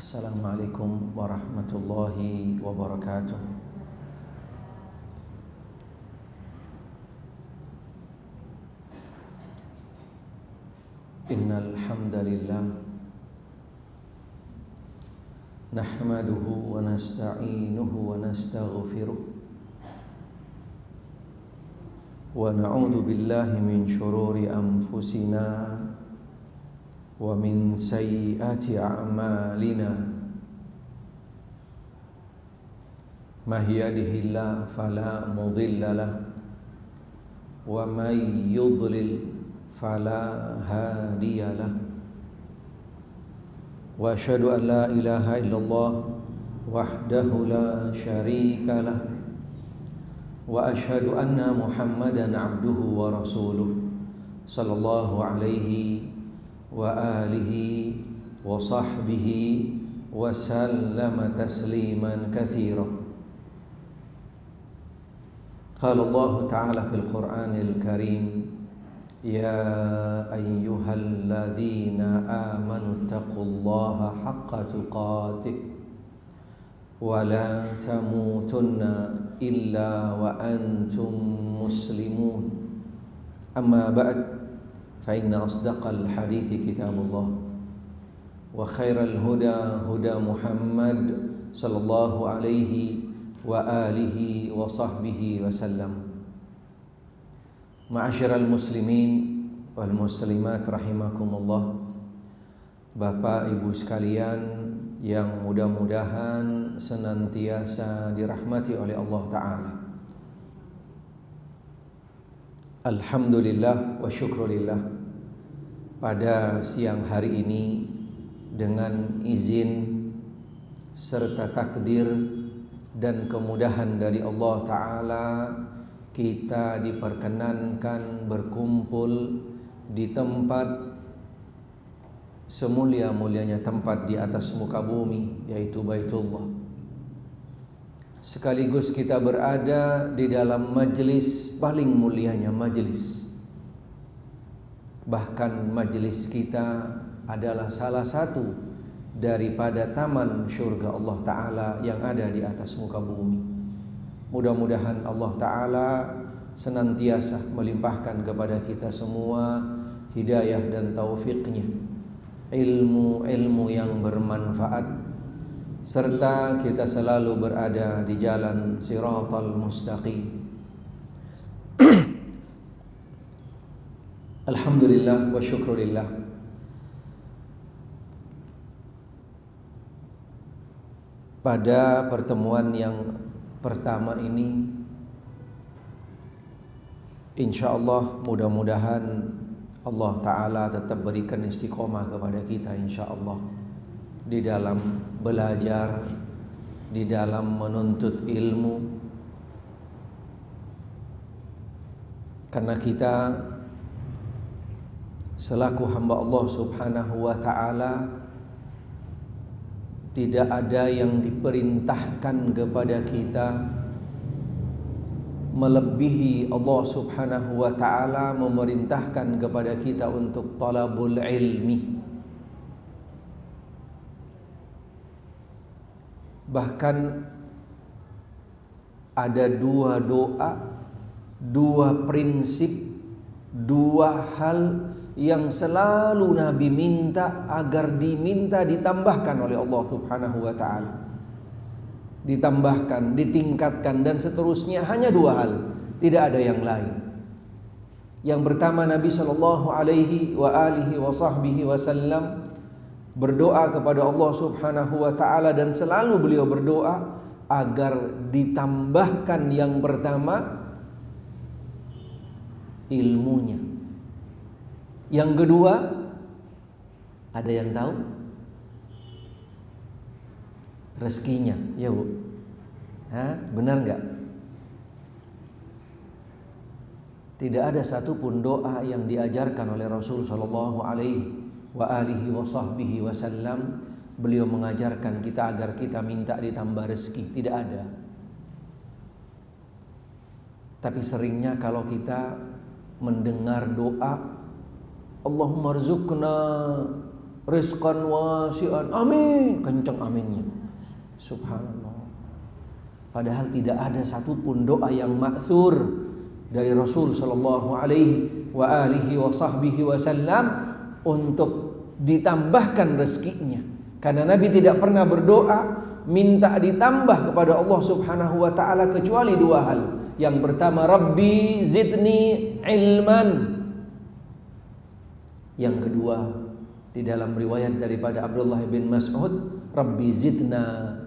Assalamualaikum warahmatullahi wabarakatuh. Innal hamdalillah nahmaduhu wa nasta'inuhu wa nastaghfiruh wa na'udzu billahi min shururi anfusina wa min sayyiati a'malina. May yahdihillahu fala mudilla lahu wa may yudlil fala hadiya lahu. Wa asyhadu an la ilaha illallah wahdahu la syarika lahu wa asyhadu anna Muhammadan abduhu wa rasuluh sallallahu alaihi wa alihi wa sahbihi wa sallama tasliman katsira. Qala Allah ta'ala fil Qur'anil Karim, ya ayyuhalladzina amanu taqullaha haqqa tuqatih wa la tamutunna illa wa antum muslimun. Amma ba'd, fa inna asdaqal hadithi kitabullah wa khairal huda huda Muhammad sallallahu alaihi wa alihi wa sahbihi wa sallam. Ma'asyiral muslimin wal muslimat rahimakumullah. Bapak Ibu sekalian yang mudah-mudahan senantiasa dirahmati oleh Allah Ta'ala. Alhamdulillah wa syukrulillah, pada siang hari ini dengan izin serta takdir dan kemudahan dari Allah Ta'ala, kita diperkenankan berkumpul di tempat semulia-mulianya tempat di atas muka bumi, yaitu Baitullah. Sekaligus kita berada di dalam majelis paling mulianya majelis. Bahkan majelis kita adalah salah satu daripada taman syurga Allah Ta'ala yang ada di atas muka bumi. Mudah-mudahan Allah Ta'ala senantiasa melimpahkan kepada kita semua hidayah dan taufiknya, ilmu-ilmu yang bermanfaat, serta kita selalu berada di jalan siratal mustaqim. Alhamdulillah wa syukrulillah. Pada pertemuan yang pertama ini, insyaallah mudah-mudahan Allah Ta'ala tetap berikan istiqomah kepada kita insyaallah di dalam belajar, di dalam menuntut ilmu. Karena kita selaku hamba Allah Subhanahu wa Ta'ala, tidak ada yang diperintahkan kepada kita melebihi Allah Subhanahu wa Ta'ala memerintahkan kepada kita untuk talabul ilmi. Bahkan ada dua doa, dua prinsip, dua hal yang selalu Nabi minta agar ditambahkan oleh Allah Subhanahu wa Ta'ala. Ditambahkan, ditingkatkan dan seterusnya, hanya dua hal, tidak ada yang lain. Yang pertama, Nabi sallallahu alaihi wa alihi wa sahbihi wasallam berdoa kepada Allah Subhanahu wa Ta'ala, dan selalu beliau berdoa agar ditambahkan yang pertama ilmunya. Yang kedua, ada yang tahu? Rezekinya, ya Bu. Benar enggak? Tidak ada satupun doa yang diajarkan oleh Rasul sallallahu alaihi wa alihi wa sahbihi wasallam beliau mengajarkan kita agar kita minta ditambah rezeki, tidak ada. Tapi seringnya kalau kita mendengar doa Allahumma rzuqna rizqan wasi'an, amin, kencang aminnya. Subhanallah. Padahal tidak ada satupun doa yang ma'thur dari Rasul sallallahu alaihi wa alihi wa sahbihi wasallam untuk ditambahkan rezekinya. Karena Nabi tidak pernah berdoa minta ditambah kepada Allah Subhanahu wa taala kecuali dua hal. Yang pertama, Rabbi zidni ilman. Yang kedua, di dalam riwayat daripada Abdullah bin Mas'ud, Rabbi zidna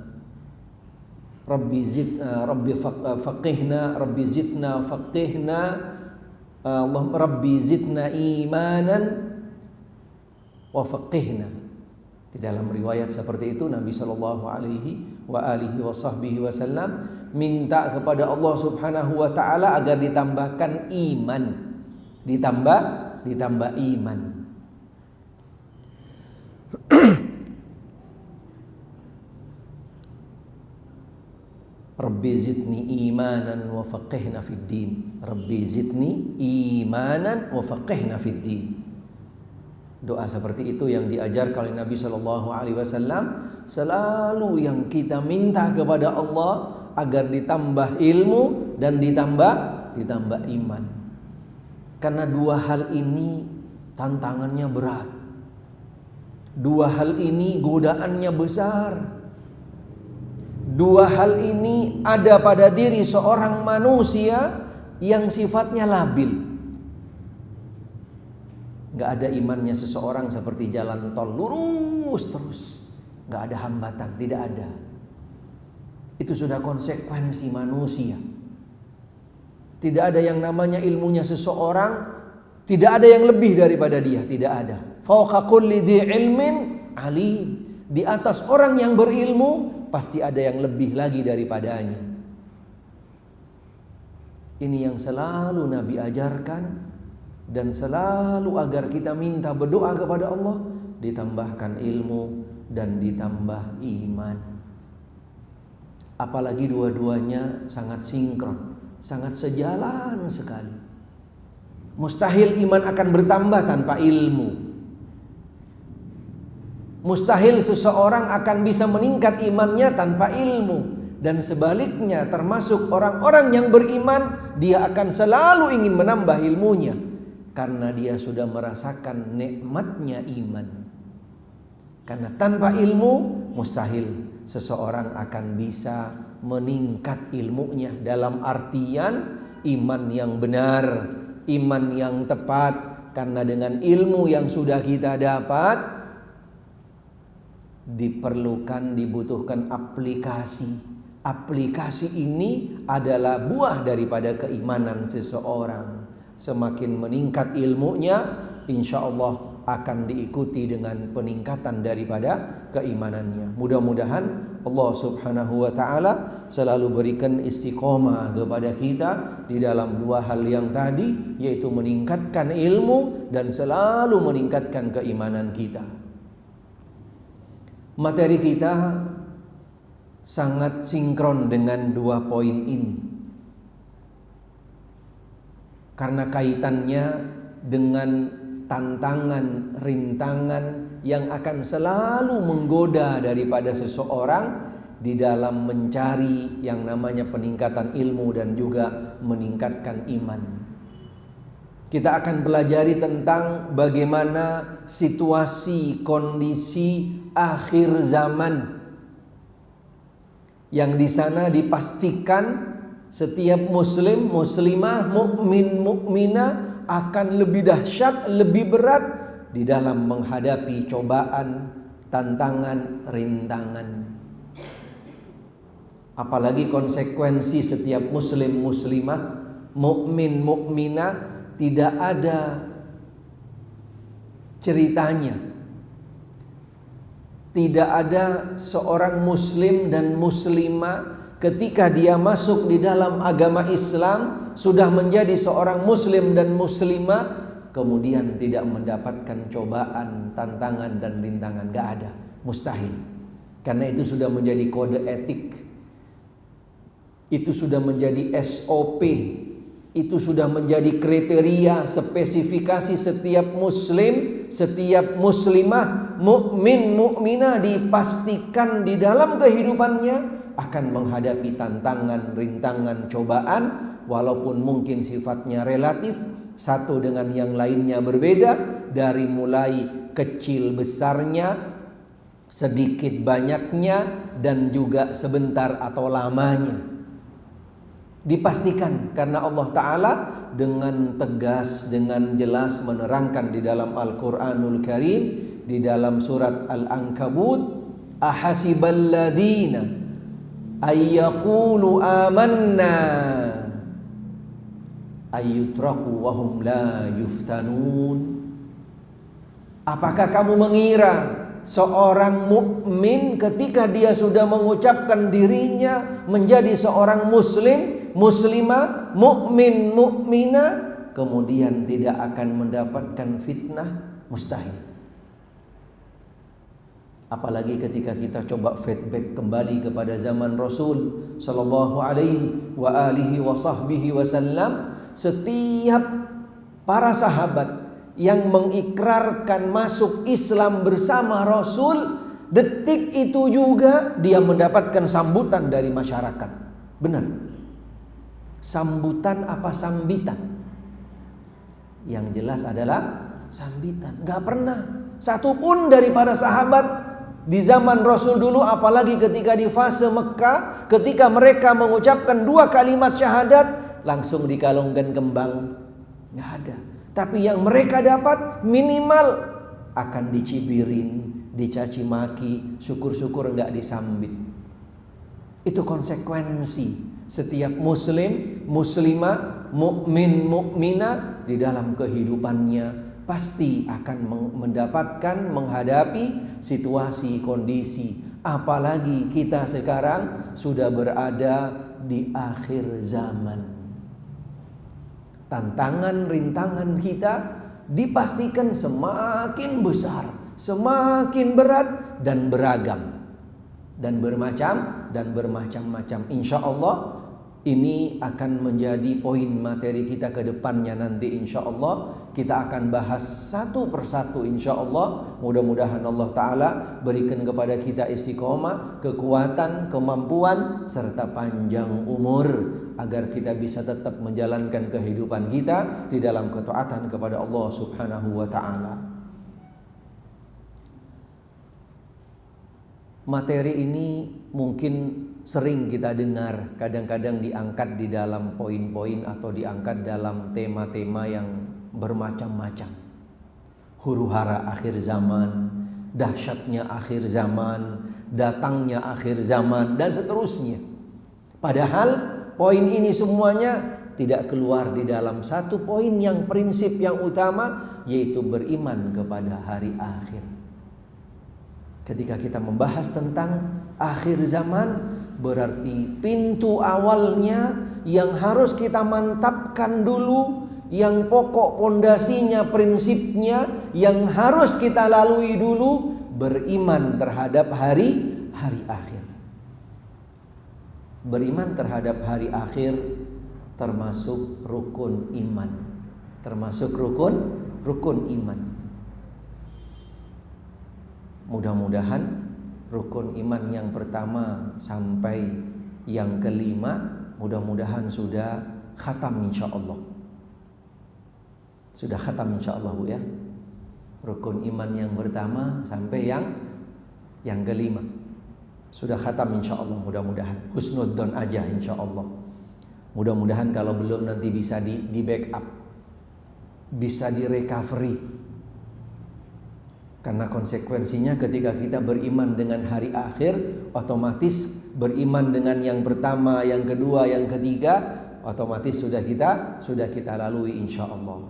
faqihna, Allahumma Rabbi zidna imanan wa faqihna. Di dalam riwayat seperti itu Nabi sallallahu alaihi wa alihi wasallam minta kepada Allah Subhanahu wa taala agar ditambahkan iman, ditambah iman. Rabbi zidni imanan wa faqihna fid din. Rabbi zidni imanan wa faqihna fid din. Doa seperti itu yang diajarkan oleh Nabi sallallahu alaihi wasallam, selalu yang kita minta kepada Allah agar ditambah ilmu dan ditambah iman. Karena dua hal ini tantangannya berat. Dua hal ini godaannya besar. Dua hal ini ada pada diri seorang manusia yang sifatnya labil. Gak ada imannya seseorang seperti jalan tol lurus terus, gak ada hambatan, tidak ada. Itu sudah konsekuensi manusia. Tidak ada yang namanya ilmunya seseorang, tidak ada yang lebih daripada dia, tidak ada. Fawqa kulli dhi ilmin alim. Di atas orang yang berilmu pasti ada yang lebih lagi daripadanya. Ini yang selalu Nabi ajarkan, dan selalu agar kita minta berdoa kepada Allah, ditambahkan ilmu dan ditambah iman. Apalagi dua-duanya sangat sinkron, sangat sejalan sekali. Mustahil iman akan bertambah tanpa ilmu. Mustahil seseorang akan bisa meningkat imannya tanpa ilmu. Dan sebaliknya, termasuk orang-orang yang beriman, dia akan selalu ingin menambah ilmunya, karena dia sudah merasakan nikmatnya iman. Karena tanpa ilmu mustahil seseorang akan bisa meningkat ilmunya, dalam artian iman yang benar, iman yang tepat. Karena dengan ilmu yang sudah kita dapat, dibutuhkan aplikasi. Aplikasi ini adalah buah daripada keimanan seseorang. Semakin meningkat ilmunya, insya Allah akan diikuti dengan peningkatan daripada keimanannya. Mudah-mudahan Allah Subhanahu wa ta'ala selalu berikan istiqomah kepada kita di dalam dua hal yang tadi, yaitu meningkatkan ilmu dan selalu meningkatkan keimanan kita. Materi kita sangat sinkron dengan dua poin ini, karena kaitannya dengan tantangan, rintangan yang akan selalu menggoda daripada seseorang di dalam mencari yang namanya peningkatan ilmu dan juga meningkatkan iman. Kita akan pelajari tentang bagaimana situasi, kondisi akhir zaman, yang di sana dipastikan setiap muslim, muslimah, mukmin, mukminah akan lebih dahsyat, lebih berat di dalam menghadapi cobaan, tantangan, rintangan. Apalagi konsekuensi setiap muslim, muslimah, mukmin, mukminah, tidak ada ceritanya. Tidak ada seorang muslim dan muslimah ketika dia masuk di dalam agama Islam, sudah menjadi seorang muslim dan muslimah, kemudian tidak mendapatkan cobaan, tantangan dan rintangan. Gak ada, mustahil. Karena itu sudah menjadi kode etik, itu sudah menjadi SOP, Itu sudah menjadi kriteria, spesifikasi setiap muslim, setiap muslimah, mukmin, mukminah, dipastikan di dalam kehidupannya akan menghadapi tantangan, rintangan, cobaan, walaupun mungkin sifatnya relatif, satu dengan yang lainnya berbeda, dari mulai kecil besarnya, sedikit banyaknya, dan juga sebentar atau lamanya. Dipastikan karena Allah Ta'ala dengan tegas, dengan jelas menerangkan di dalam Al-Quranul Karim, di dalam surat Al-Ankabut, ahasiballadzina ayyaqulu amanna ayyutraku wahum la yuftanun. Apakah kamu mengira seorang mukmin ketika dia sudah mengucapkan dirinya menjadi seorang muslim, muslimah, mukmin, mukminah, kemudian tidak akan mendapatkan fitnah? Mustahil. Apalagi ketika kita coba feedback kembali kepada zaman Rasul sallallahu alaihi wa alihi wa sahbihi wasallam, setiap para sahabat yang mengikrarkan masuk Islam bersama Rasul, detik itu juga dia mendapatkan sambutan dari masyarakat. Benar. Sambutan apa sambitan? Yang jelas adalah sambitan. Gak pernah satupun dari para sahabat di zaman Rasul dulu, apalagi ketika di fase Mekah, ketika mereka mengucapkan 2 kalimat syahadat langsung dikalungkan kembang. Gak ada. Tapi yang mereka dapat minimal akan dicibirin, dicaci maki, syukur-syukur enggak disambit. Itu konsekuensi setiap muslim, muslimah, mukmin, mukminah di dalam kehidupannya pasti akan mendapatkan, menghadapi situasi, kondisi. Apalagi kita sekarang sudah berada di akhir zaman. Tantangan, rintangan kita dipastikan semakin besar, semakin berat dan beragam dan bermacam-macam. Insya Allah ini akan menjadi poin materi kita ke depannya nanti. Insya Allah kita akan bahas satu persatu. Insya Allah mudah-mudahan Allah Ta'ala berikan kepada kita istiqomah, kekuatan, kemampuan, serta panjang umur, agar kita bisa tetap menjalankan kehidupan kita di dalam ketaatan kepada Allah Subhanahu wa Ta'ala. Materi ini mungkin sering kita dengar, kadang-kadang diangkat di dalam poin-poin atau diangkat dalam tema-tema yang bermacam-macam. Huru-hara akhir zaman, dahsyatnya akhir zaman, datangnya akhir zaman, dan seterusnya. Padahal poin ini semuanya tidak keluar di dalam satu poin yang prinsip yang utama, yaitu beriman kepada hari akhir. Ketika kita membahas tentang akhir zaman, berarti pintu awalnya yang harus kita mantapkan dulu, yang pokok pondasinya, prinsipnya yang harus kita lalui dulu, beriman terhadap hari akhir. Beriman terhadap hari akhir termasuk rukun iman. Termasuk rukun iman. Mudah-mudahan rukun iman yang pertama sampai yang kelima mudah-mudahan sudah khatam insya Allah. Sudah khatam insya Allah, Bu, ya. Rukun iman yang pertama sampai yang kelima sudah khatam insya Allah, mudah-mudahan. Husnudzon aja insya Allah. Mudah-mudahan kalau belum nanti bisa di backup, bisa di recovery. Karena konsekuensinya ketika kita beriman dengan hari akhir, otomatis beriman dengan yang pertama, yang kedua, yang ketiga, otomatis sudah kita lalui insya Allah.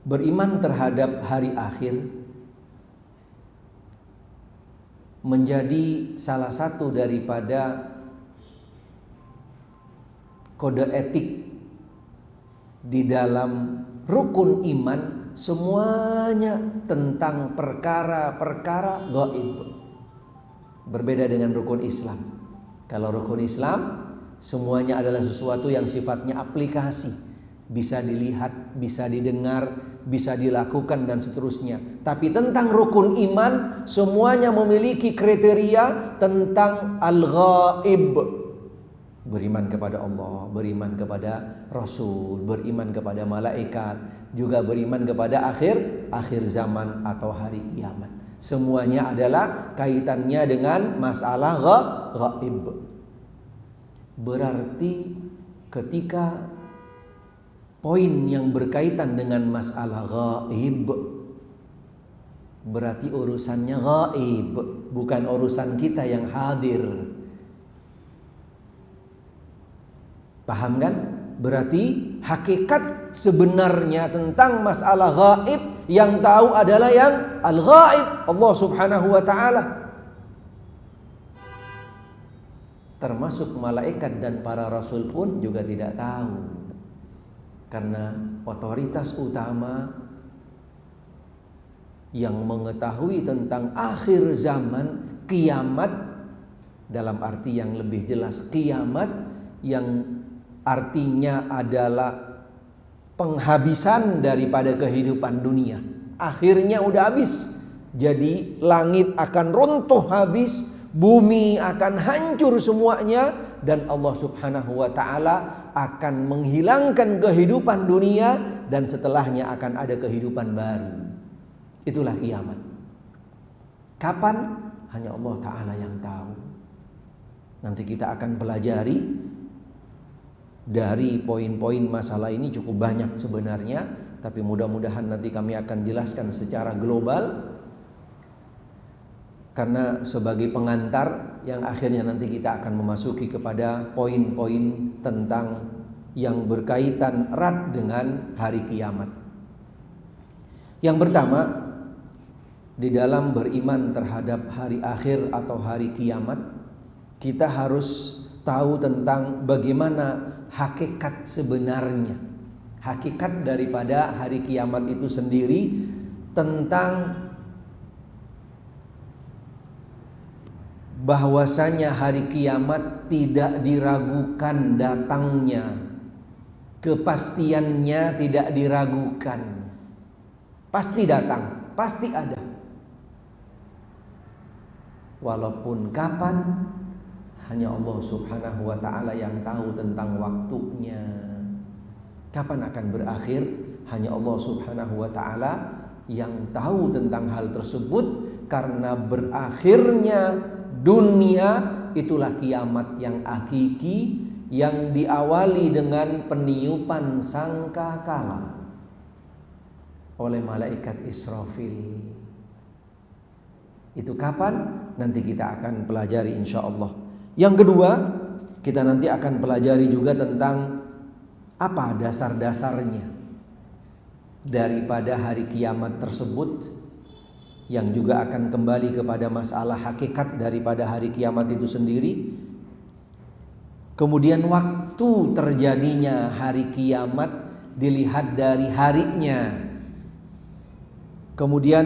Beriman terhadap hari akhir menjadi salah satu daripada kode etik di dalam rukun iman. Semuanya tentang perkara-perkara gaib. Berbeda dengan rukun Islam. Kalau rukun Islam Semuanya adalah sesuatu yang sifatnya aplikasi, bisa dilihat, bisa didengar, bisa dilakukan dan seterusnya. Tapi tentang rukun iman semuanya memiliki kriteria tentang al-ghaib. Beriman kepada Allah, beriman kepada Rasul, beriman kepada malaikat, juga beriman kepada akhir zaman atau hari kiamat. Semuanya adalah kaitannya dengan masalah ghaib. Berarti ketika poin yang berkaitan dengan masalah ghaib, berarti urusannya ghaib, bukan urusan kita yang hadir. Paham kan? Berarti hakikat sebenarnya tentang masalah ghaib yang tahu adalah yang al-ghaib, Allah Subhanahu wa taala. Termasuk malaikat dan para rasul pun juga tidak tahu. Karena otoritas utama yang mengetahui tentang akhir zaman, kiamat, dalam arti yang lebih jelas kiamat yang artinya adalah penghabisan daripada kehidupan dunia. Akhirnya udah habis. Jadi langit akan runtuh habis, bumi akan hancur semuanya, dan Allah Subhanahu wa taala akan menghilangkan kehidupan dunia, dan setelahnya akan ada kehidupan baru. Itulah kiamat. Kapan? Hanya Allah taala yang tahu. Nanti kita akan pelajari dari poin-poin masalah ini cukup banyak sebenarnya, tapi mudah-mudahan nanti kami akan jelaskan secara global. Karena sebagai pengantar yang akhirnya nanti kita akan memasuki kepada poin-poin tentang yang berkaitan erat dengan hari kiamat. Yang pertama, di dalam beriman terhadap hari akhir atau hari kiamat, kita harus tahu tentang bagaimana hakikat sebenarnya. Hakikat daripada hari kiamat itu sendiri, tentang bahwasanya hari kiamat tidak diragukan datangnya, kepastiannya tidak diragukan, pasti datang, pasti ada. Walaupun kapan, hanya Allah Subhanahu wa ta'ala yang tahu tentang waktunya. Kapan akan berakhir, hanya Allah Subhanahu wa ta'ala yang tahu tentang hal tersebut. Karena berakhirnya dunia itulah kiamat yang hakiki, yang diawali dengan peniupan sangkakala oleh malaikat Israfil. Itu kapan? Nanti kita akan pelajari insya Allah. Yang kedua, kita nanti akan pelajari juga tentang apa dasar-dasarnya daripada hari kiamat tersebut, yang juga akan kembali kepada masalah hakikat daripada hari kiamat itu sendiri. Kemudian waktu terjadinya hari kiamat dilihat dari harinya. Kemudian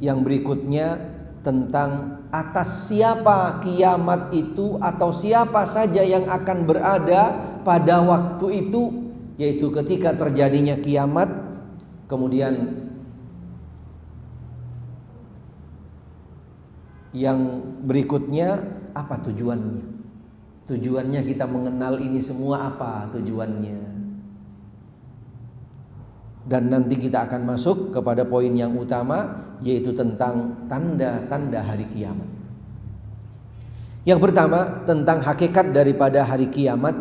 yang berikutnya tentang atas siapa kiamat itu, atau siapa saja yang akan berada pada waktu itu, yaitu ketika terjadinya kiamat. Kemudian yang berikutnya, apa tujuannya? Tujuannya kita mengenal ini semua, apa tujuannya? Dan nanti kita akan masuk kepada poin yang utama, yaitu tentang tanda-tanda hari kiamat. Yang pertama, tentang hakikat daripada hari kiamat.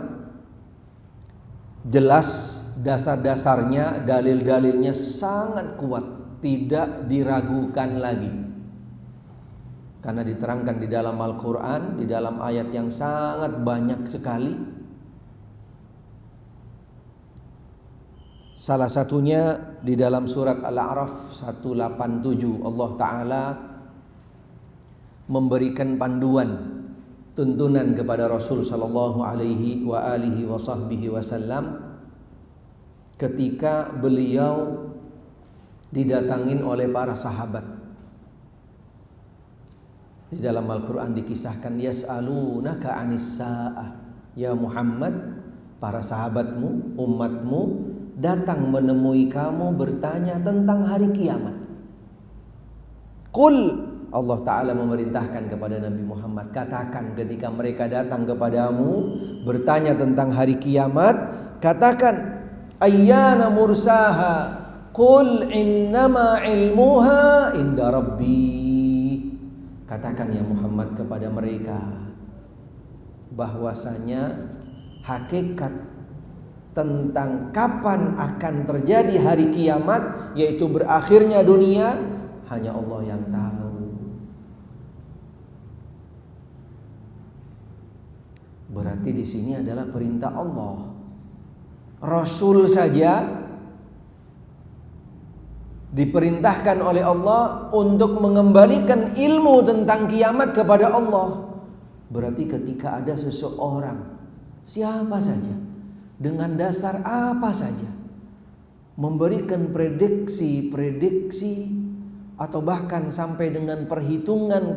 Jelas dasar-dasarnya, dalil-dalilnya sangat kuat, tidak diragukan lagi. Karena diterangkan di dalam Al-Quran, di dalam ayat yang sangat banyak sekali. Salah satunya di dalam surat Al-A'raf 187, Allah Ta'ala memberikan panduan, tuntunan kepada Rasul Sallallahu Alaihi wa alihi wa sahbihi wasallam ketika beliau didatangin oleh para sahabat. Di dalam Al-Quran dikisahkan, yas'alunaka 'anis sa'ah, ya Muhammad, para sahabatmu, umatmu datang menemui kamu bertanya tentang hari kiamat. Qul, Allah Ta'ala memerintahkan kepada Nabi Muhammad, katakan ketika mereka datang kepadamu bertanya tentang hari kiamat, katakan, ayyana mursaha, qul innama ilmuha inda rabbi. Katakan ya Muhammad kepada mereka bahwasanya hakikat tentang kapan akan terjadi hari kiamat, yaitu berakhirnya dunia, hanya Allah yang tahu. Berarti di sini adalah perintah Allah. Rasul saja diperintahkan oleh Allah untuk mengembalikan ilmu tentang kiamat kepada Allah. Berarti ketika ada seseorang, siapa saja, dengan dasar apa saja, memberikan prediksi atau bahkan sampai dengan perhitungan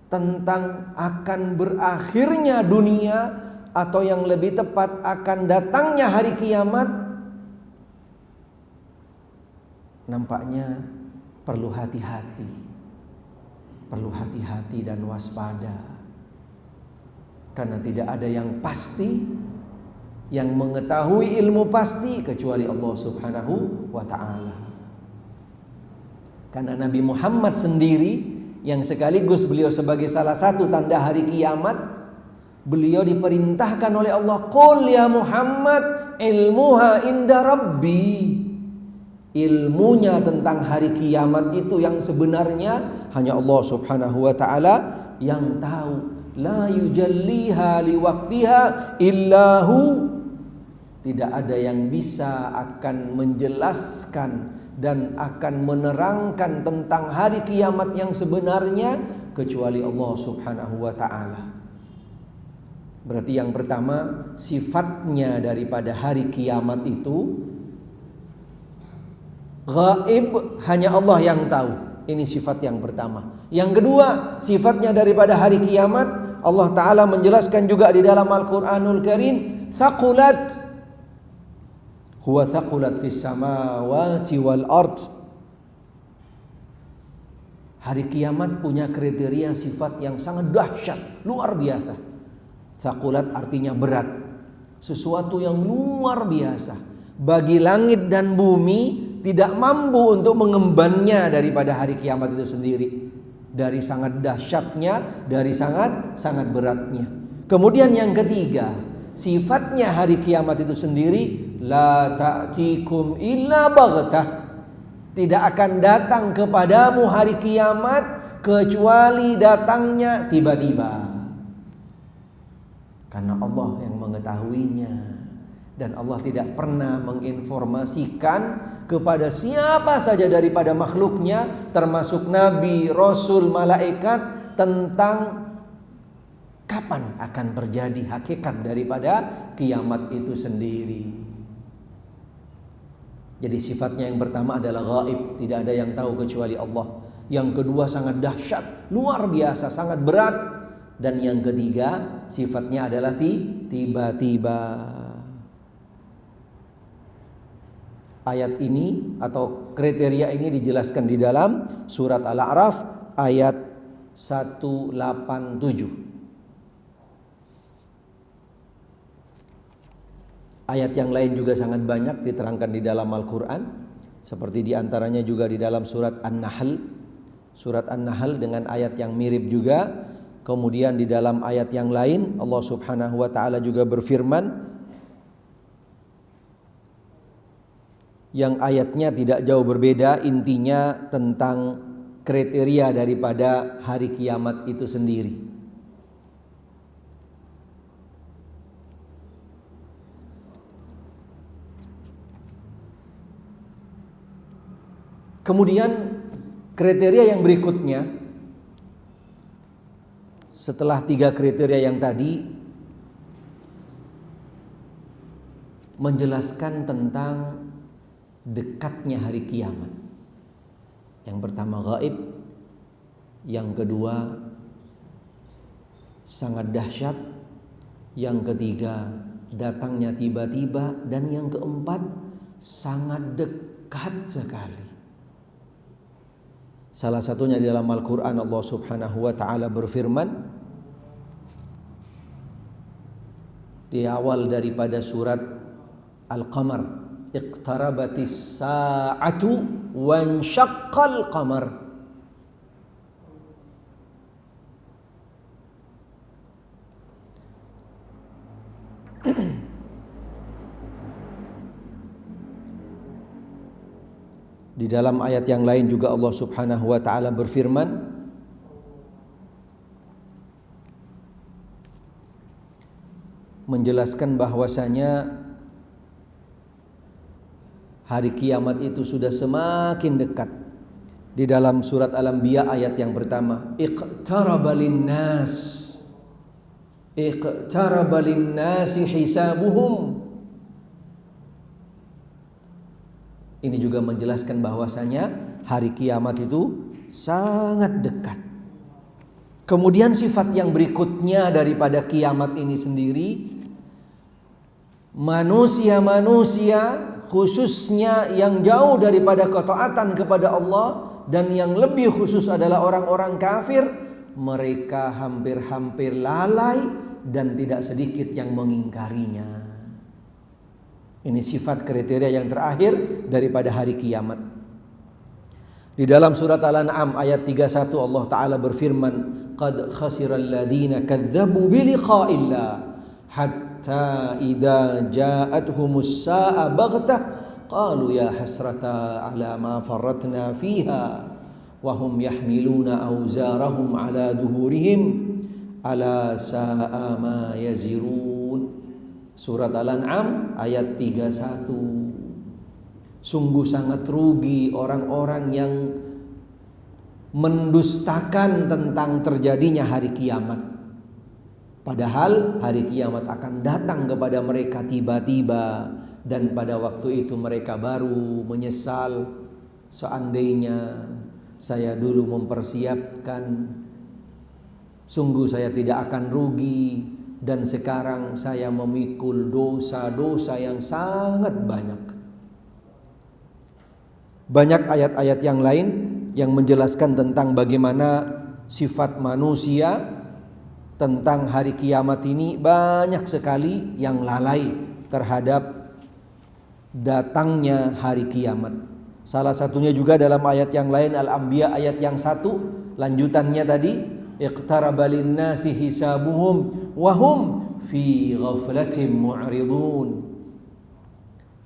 tentang akan berakhirnya dunia, atau yang lebih tepat akan datangnya hari kiamat, nampaknya perlu hati-hati dan waspada. Karena tidak ada yang pasti, yang mengetahui ilmu pasti kecuali Allah Subhanahu wa ta'ala. Karena Nabi Muhammad sendiri, yang sekaligus beliau sebagai salah satu tanda hari kiamat, beliau diperintahkan oleh Allah, qul ya Muhammad ilmuha inda rabbi. Ilmunya tentang hari kiamat itu yang sebenarnya hanya Allah Subhanahu wa ta'ala yang tahu. La yujalliha liwaqtiha illahu. Tidak ada yang bisa akan menjelaskan dan akan menerangkan tentang hari kiamat yang sebenarnya kecuali Allah Subhanahu wa ta'ala. Berarti yang pertama, sifatnya daripada hari kiamat itu gaib, hanya Allah yang tahu. Ini sifat yang pertama. Yang kedua, sifatnya daripada hari kiamat, Allah Ta'ala menjelaskan juga di dalam Al-Quranul Karim, thaqulat, huwa thaqulat fis samawati wal ard. Hari kiamat punya kriteria sifat yang sangat dahsyat, luar biasa. Thaqulat artinya berat, sesuatu yang luar biasa. Bagi langit dan bumi tidak mampu untuk mengembannya daripada hari kiamat itu sendiri. Dari sangat dahsyatnya, dari sangat beratnya. Kemudian yang ketiga, sifatnya hari kiamat itu sendiri, la ta'tikum illa baghtah. Tidak akan datang kepadamu hari kiamat kecuali datangnya tiba-tiba. Karena Allah yang mengetahuinya. Dan Allah tidak pernah menginformasikan kepada siapa saja daripada makhluknya, termasuk nabi, rasul, malaikat, tentang kapan akan terjadi hakikat daripada kiamat itu sendiri. Jadi sifatnya yang pertama adalah gaib, tidak ada yang tahu kecuali Allah. Yang kedua sangat dahsyat, luar biasa, sangat berat. Dan yang ketiga sifatnya adalah tiba-tiba. Ayat ini atau kriteria ini dijelaskan di dalam surat Al-A'raf ayat 187. Ayat yang lain juga sangat banyak diterangkan di dalam Al-Quran, seperti diantaranya juga di dalam surat An-Nahl. Surat An-Nahl dengan ayat yang mirip juga. Kemudian di dalam ayat yang lain Allah Subhanahu wa ta'ala juga berfirman, yang ayatnya tidak jauh berbeda, intinya tentang kriteria daripada hari kiamat itu sendiri. Kemudian kriteria yang berikutnya, setelah 3 kriteria yang tadi, menjelaskan tentang dekatnya hari kiamat. Yang pertama gaib, yang kedua sangat dahsyat, Yang ketiga, datangnya tiba-tiba. Dan yang keempat, sangat dekat sekali. Salah satunya di dalam Al-Quran, Allah subhanahu wa ta'ala berfirman di awal daripada surat Al-Qamar, iqtarabatis sa'atu wansyaqqal qamar. Di dalam ayat yang lain juga Allah subhanahu wa ta'ala berfirman, menjelaskan bahwasanya hari kiamat itu sudah semakin dekat. Di dalam surat Al-Anbiya ayat yang pertama, iqtaraba linnasi hisabuhum. Ini juga menjelaskan bahwasanya hari kiamat itu sangat dekat. Kemudian sifat yang berikutnya daripada kiamat ini sendiri, manusia-manusia khususnya yang jauh daripada ketaatan kepada Allah dan yang lebih khusus adalah orang-orang kafir, mereka hampir-hampir lalai dan tidak sedikit yang mengingkarinya. Ini sifat kriteria yang terakhir daripada hari kiamat. Di dalam surat Al-An'am ayat 31 Allah Ta'ala berfirman, qad khasiral ladzina kadzdzabu bi liqa'illah hatta idza ja'atuhumus sa'a baghtah qalu ya hasrata ala ma farratna fiha wa hum yahmiluna awzarahum ala duhurihim ala sa'a ma yazirun. Surat Al-An'am ayat 31. Sungguh sangat rugi orang-orang yang mendustakan tentang terjadinya hari kiamat. Padahal hari kiamat akan datang kepada mereka tiba-tiba, dan pada waktu itu mereka baru menyesal, seandainya saya dulu mempersiapkan, sungguh saya tidak akan rugi. Dan sekarang saya memikul dosa-dosa yang sangat banyak. Banyak ayat-ayat yang lain yang menjelaskan tentang bagaimana sifat manusia tentang hari kiamat ini. Banyak sekali yang lalai terhadap datangnya hari kiamat. Salah satunya juga dalam ayat yang lain, Al-Anbiya ayat yang 1, lanjutannya tadi, iqtaraba linnasi hisabuhum wa hum fi ghaflatin mu'ridun.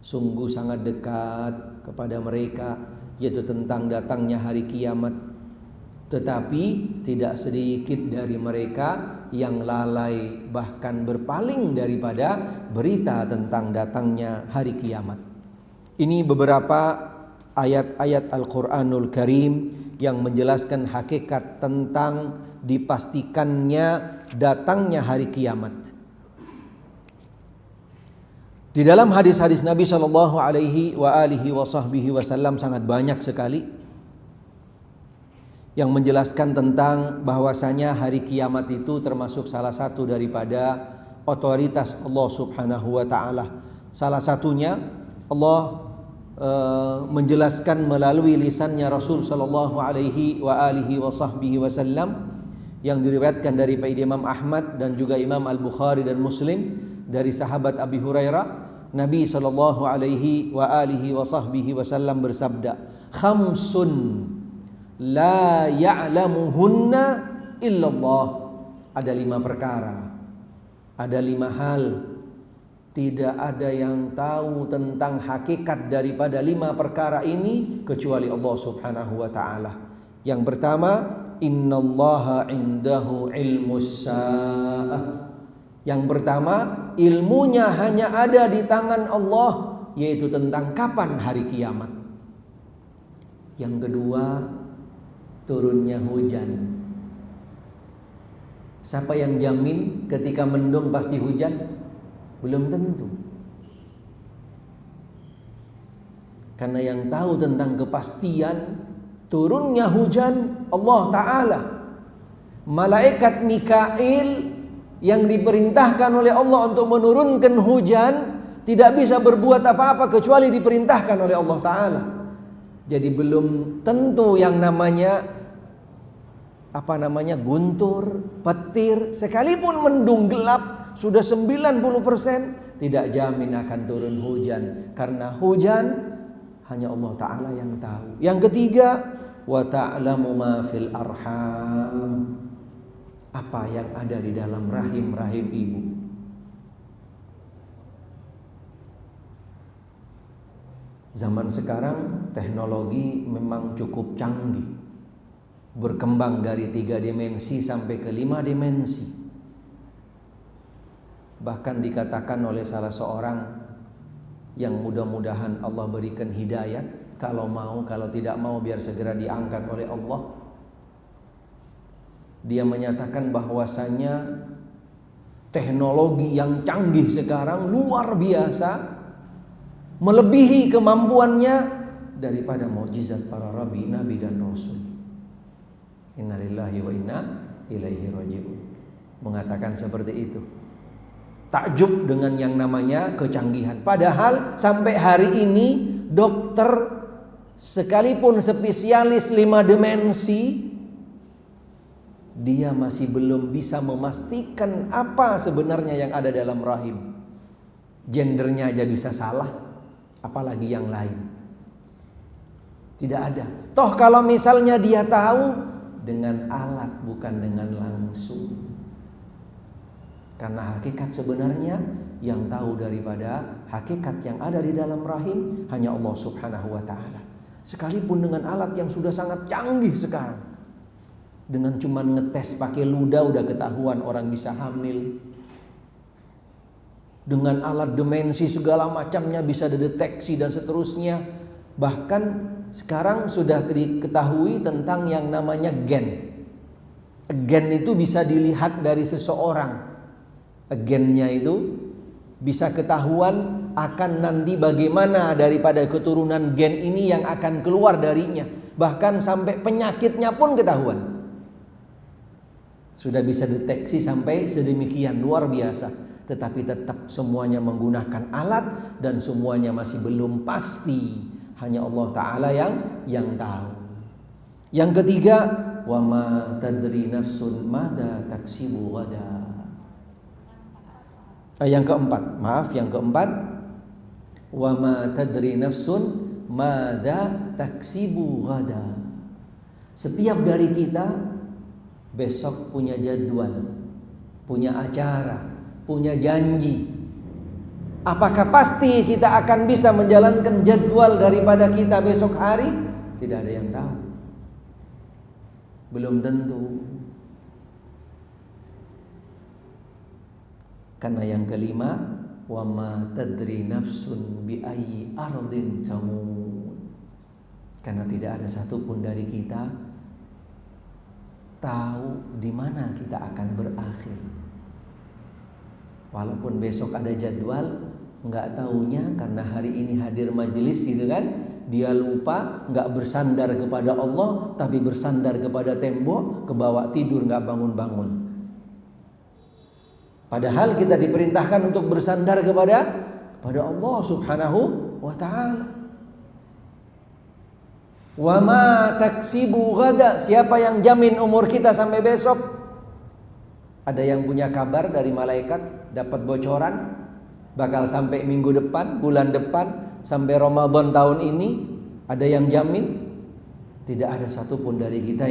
Sungguh sangat dekat kepada mereka, yaitu tentang datangnya hari kiamat. Tetapi tidak sedikit dari mereka yang lalai, bahkan berpaling daripada berita tentang datangnya hari kiamat. Ini beberapa ayat-ayat Al-Quranul Karim yang menjelaskan hakikat tentang dipastikannya datangnya hari kiamat. Di dalam hadis-hadis Nabi sallallahu alaihi wasallam sangat banyak sekali yang menjelaskan tentang bahwasanya hari kiamat itu termasuk salah satu daripada otoritas Allah Subhanahu wa taala. Salah satunya Allah menjelaskan melalui lisannya Rasul sallallahu alaihi wasallam yang diriwayatkan dari Pak Imam Ahmad dan juga Imam Al-Bukhari dan Muslim dari sahabat Abi Hurairah. Nabi sallallahu alaihi wasallam bersabda, khamsun la ya'lamuhunna illallah. Ada 5 perkara, ada 5 hal, tidak ada yang tahu tentang hakikat daripada 5 perkara ini kecuali Allah Subhanahu wa taala. Yang pertama, innallaha indahu ilmus sa'ah. Yang pertama, ilmunya hanya ada di tangan Allah, yaitu tentang kapan hari kiamat. Yang kedua, turunnya hujan. Siapa yang jamin ketika mendung pasti hujan? Belum tentu. Karena yang tahu tentang kepastian turunnya hujan Allah Ta'ala. Malaikat Mikail yang diperintahkan oleh Allah untuk menurunkan hujan tidak bisa berbuat apa-apa kecuali diperintahkan oleh Allah Ta'ala. Jadi belum tentu yang namanya guntur, petir, sekalipun mendung gelap sudah 90% tidak jamin akan turun hujan, karena hujan hanya Allah Ta'ala yang tahu. Yang ketiga, wa ta'lamu ma fil arham, apa yang ada di dalam rahim-rahim ibu. Zaman sekarang teknologi memang cukup canggih, berkembang dari 3 dimensi sampai ke 5 dimensi. Bahkan dikatakan oleh salah seorang yang mudah-mudahan Allah berikan hidayat, kalau mau, kalau tidak mau biar segera diangkat oleh Allah. Dia menyatakan bahwasanya teknologi yang canggih sekarang luar biasa, melebihi kemampuannya daripada mukjizat para nabi dan rasul. Innalillahi wa inna ilaihi raji'un. Mengatakan seperti itu. Takjub dengan yang namanya kecanggihan. Padahal sampai hari ini dokter sekalipun spesialis 5 dimensi, dia masih belum bisa memastikan apa sebenarnya yang ada dalam rahim. Gendernya aja bisa salah, apalagi yang lain. Tidak ada. Toh kalau misalnya dia tahu, dengan alat bukan dengan langsung. Karena hakikat sebenarnya yang tahu daripada hakikat yang ada di dalam rahim hanya Allah Subhanahu wa ta'ala. Sekalipun dengan alat yang sudah sangat canggih sekarang, dengan cuma ngetes pakai ludah udah ketahuan orang bisa hamil. Dengan alat dimensi segala macamnya bisa dideteksi dan seterusnya. Bahkan sekarang sudah diketahui tentang yang namanya gen. Gen itu bisa dilihat dari seseorang. Gennya itu bisa ketahuan akan nanti bagaimana daripada keturunan gen ini yang akan keluar darinya. Bahkan sampai penyakitnya pun ketahuan. Sudah bisa deteksi sampai sedemikian, luar biasa. Tetapi tetap semuanya menggunakan alat dan semuanya masih belum pasti. Hanya Allah Ta'ala yang tahu. Yang ketiga, wa ma tadri nafsun mada taksibu ghadan. Yang keempat, wa ma tadri nafsun mada taksibu ghadan. Setiap dari kita besok punya jadwal, punya acara, punya janji. Apakah pasti kita akan bisa menjalankan jadwal daripada kita besok hari? Tidak ada yang tahu. Belum tentu. Karena yang kelima, wa ma tadri nafsun bi ayyi ardin tamut. Karena tidak ada satupun dari kita tahu di mana kita akan berakhir. Walaupun besok ada jadwal, nggak taunya karena hari ini hadir majelis gitu kan, dia lupa, nggak bersandar kepada Allah, tapi bersandar kepada tembok, kebawa tidur nggak bangun-bangun. Padahal kita diperintahkan untuk bersandar kepada Allah Subhanahu wa ta'ala. Wa ma taksibu ghada. Siapa yang jamin umur kita sampai besok? Ada yang punya kabar dari malaikat, dapat bocoran bakal sampai minggu depan, bulan depan, sampai Ramadan tahun ini? Ada yang jamin? Tidak ada satupun dari kita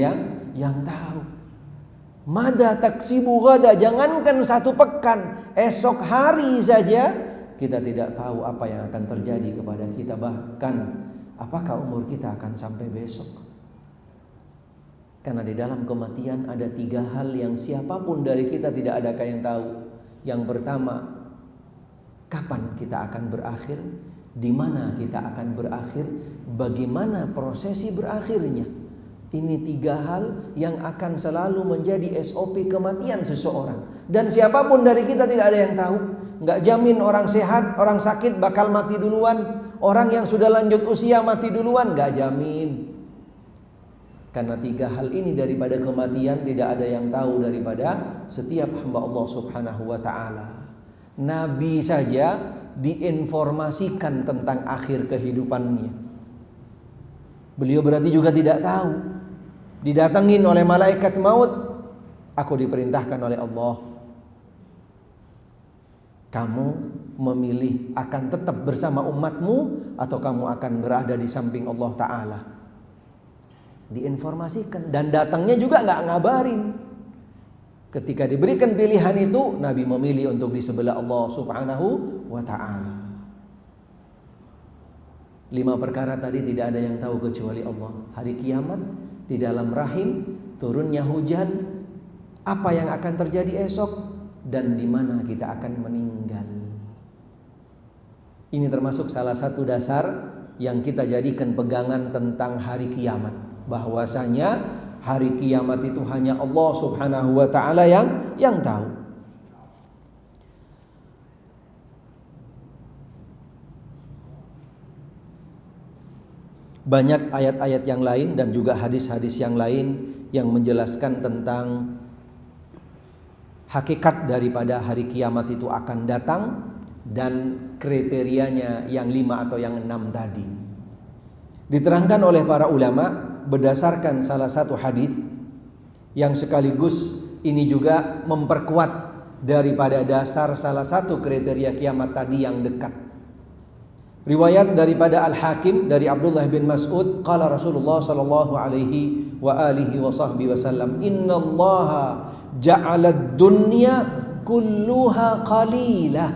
yang tahu. Mada taksibu ghada, jangankan 1 pekan, esok hari saja kita tidak tahu apa yang akan terjadi kepada kita. Bahkan apakah umur kita akan sampai besok. Karena di dalam kematian ada 3 hal yang siapapun dari kita tidak ada yang tahu. Yang pertama, kapan kita akan berakhir, di mana kita akan berakhir, bagaimana prosesi berakhirnya. Ini 3 hal yang akan selalu menjadi SOP kematian seseorang. Dan siapapun dari kita tidak ada yang tahu. Nggak jamin orang sehat, orang sakit bakal mati duluan. Orang yang sudah lanjut usia mati duluan, nggak jamin. Karena 3 hal ini daripada kematian tidak ada yang tahu daripada setiap hamba Allah Subhanahu wa ta'ala. Nabi saja diinformasikan tentang akhir kehidupannya. Beliau berarti juga tidak tahu. Didatangin oleh malaikat maut, aku diperintahkan oleh Allah, kamu memilih akan tetap bersama umatmu atau kamu akan berada di samping Allah Ta'ala. Diinformasikan, dan datangnya juga gak ngabarin. Ketika diberikan pilihan itu, Nabi memilih untuk di sebelah Allah Subhanahu wa ta'ala. 5 perkara tadi tidak ada yang tahu kecuali Allah. Hari kiamat, di dalam rahim, turunnya hujan, apa yang akan terjadi esok, dan di mana kita akan meninggal. Ini termasuk salah satu dasar yang kita jadikan pegangan tentang hari kiamat, bahwasanya hari kiamat itu hanya Allah Subhanahu wa ta'ala yang tahu. Banyak ayat-ayat yang lain dan juga hadis-hadis yang lain yang menjelaskan tentang hakikat daripada hari kiamat itu akan datang dan kriterianya yang 5 atau yang 6 tadi. Diterangkan oleh para ulama berdasarkan salah satu hadis yang sekaligus ini juga memperkuat daripada dasar salah satu kriteria kiamat tadi yang dekat. Riwayat daripada Al-Hakim dari Abdullah bin Mas'ud, qala Rasulullah sallallahu alaihi wa alihi wa sahbihi wasallam, innallaha ja'ala ad-dunya kulluha qalilah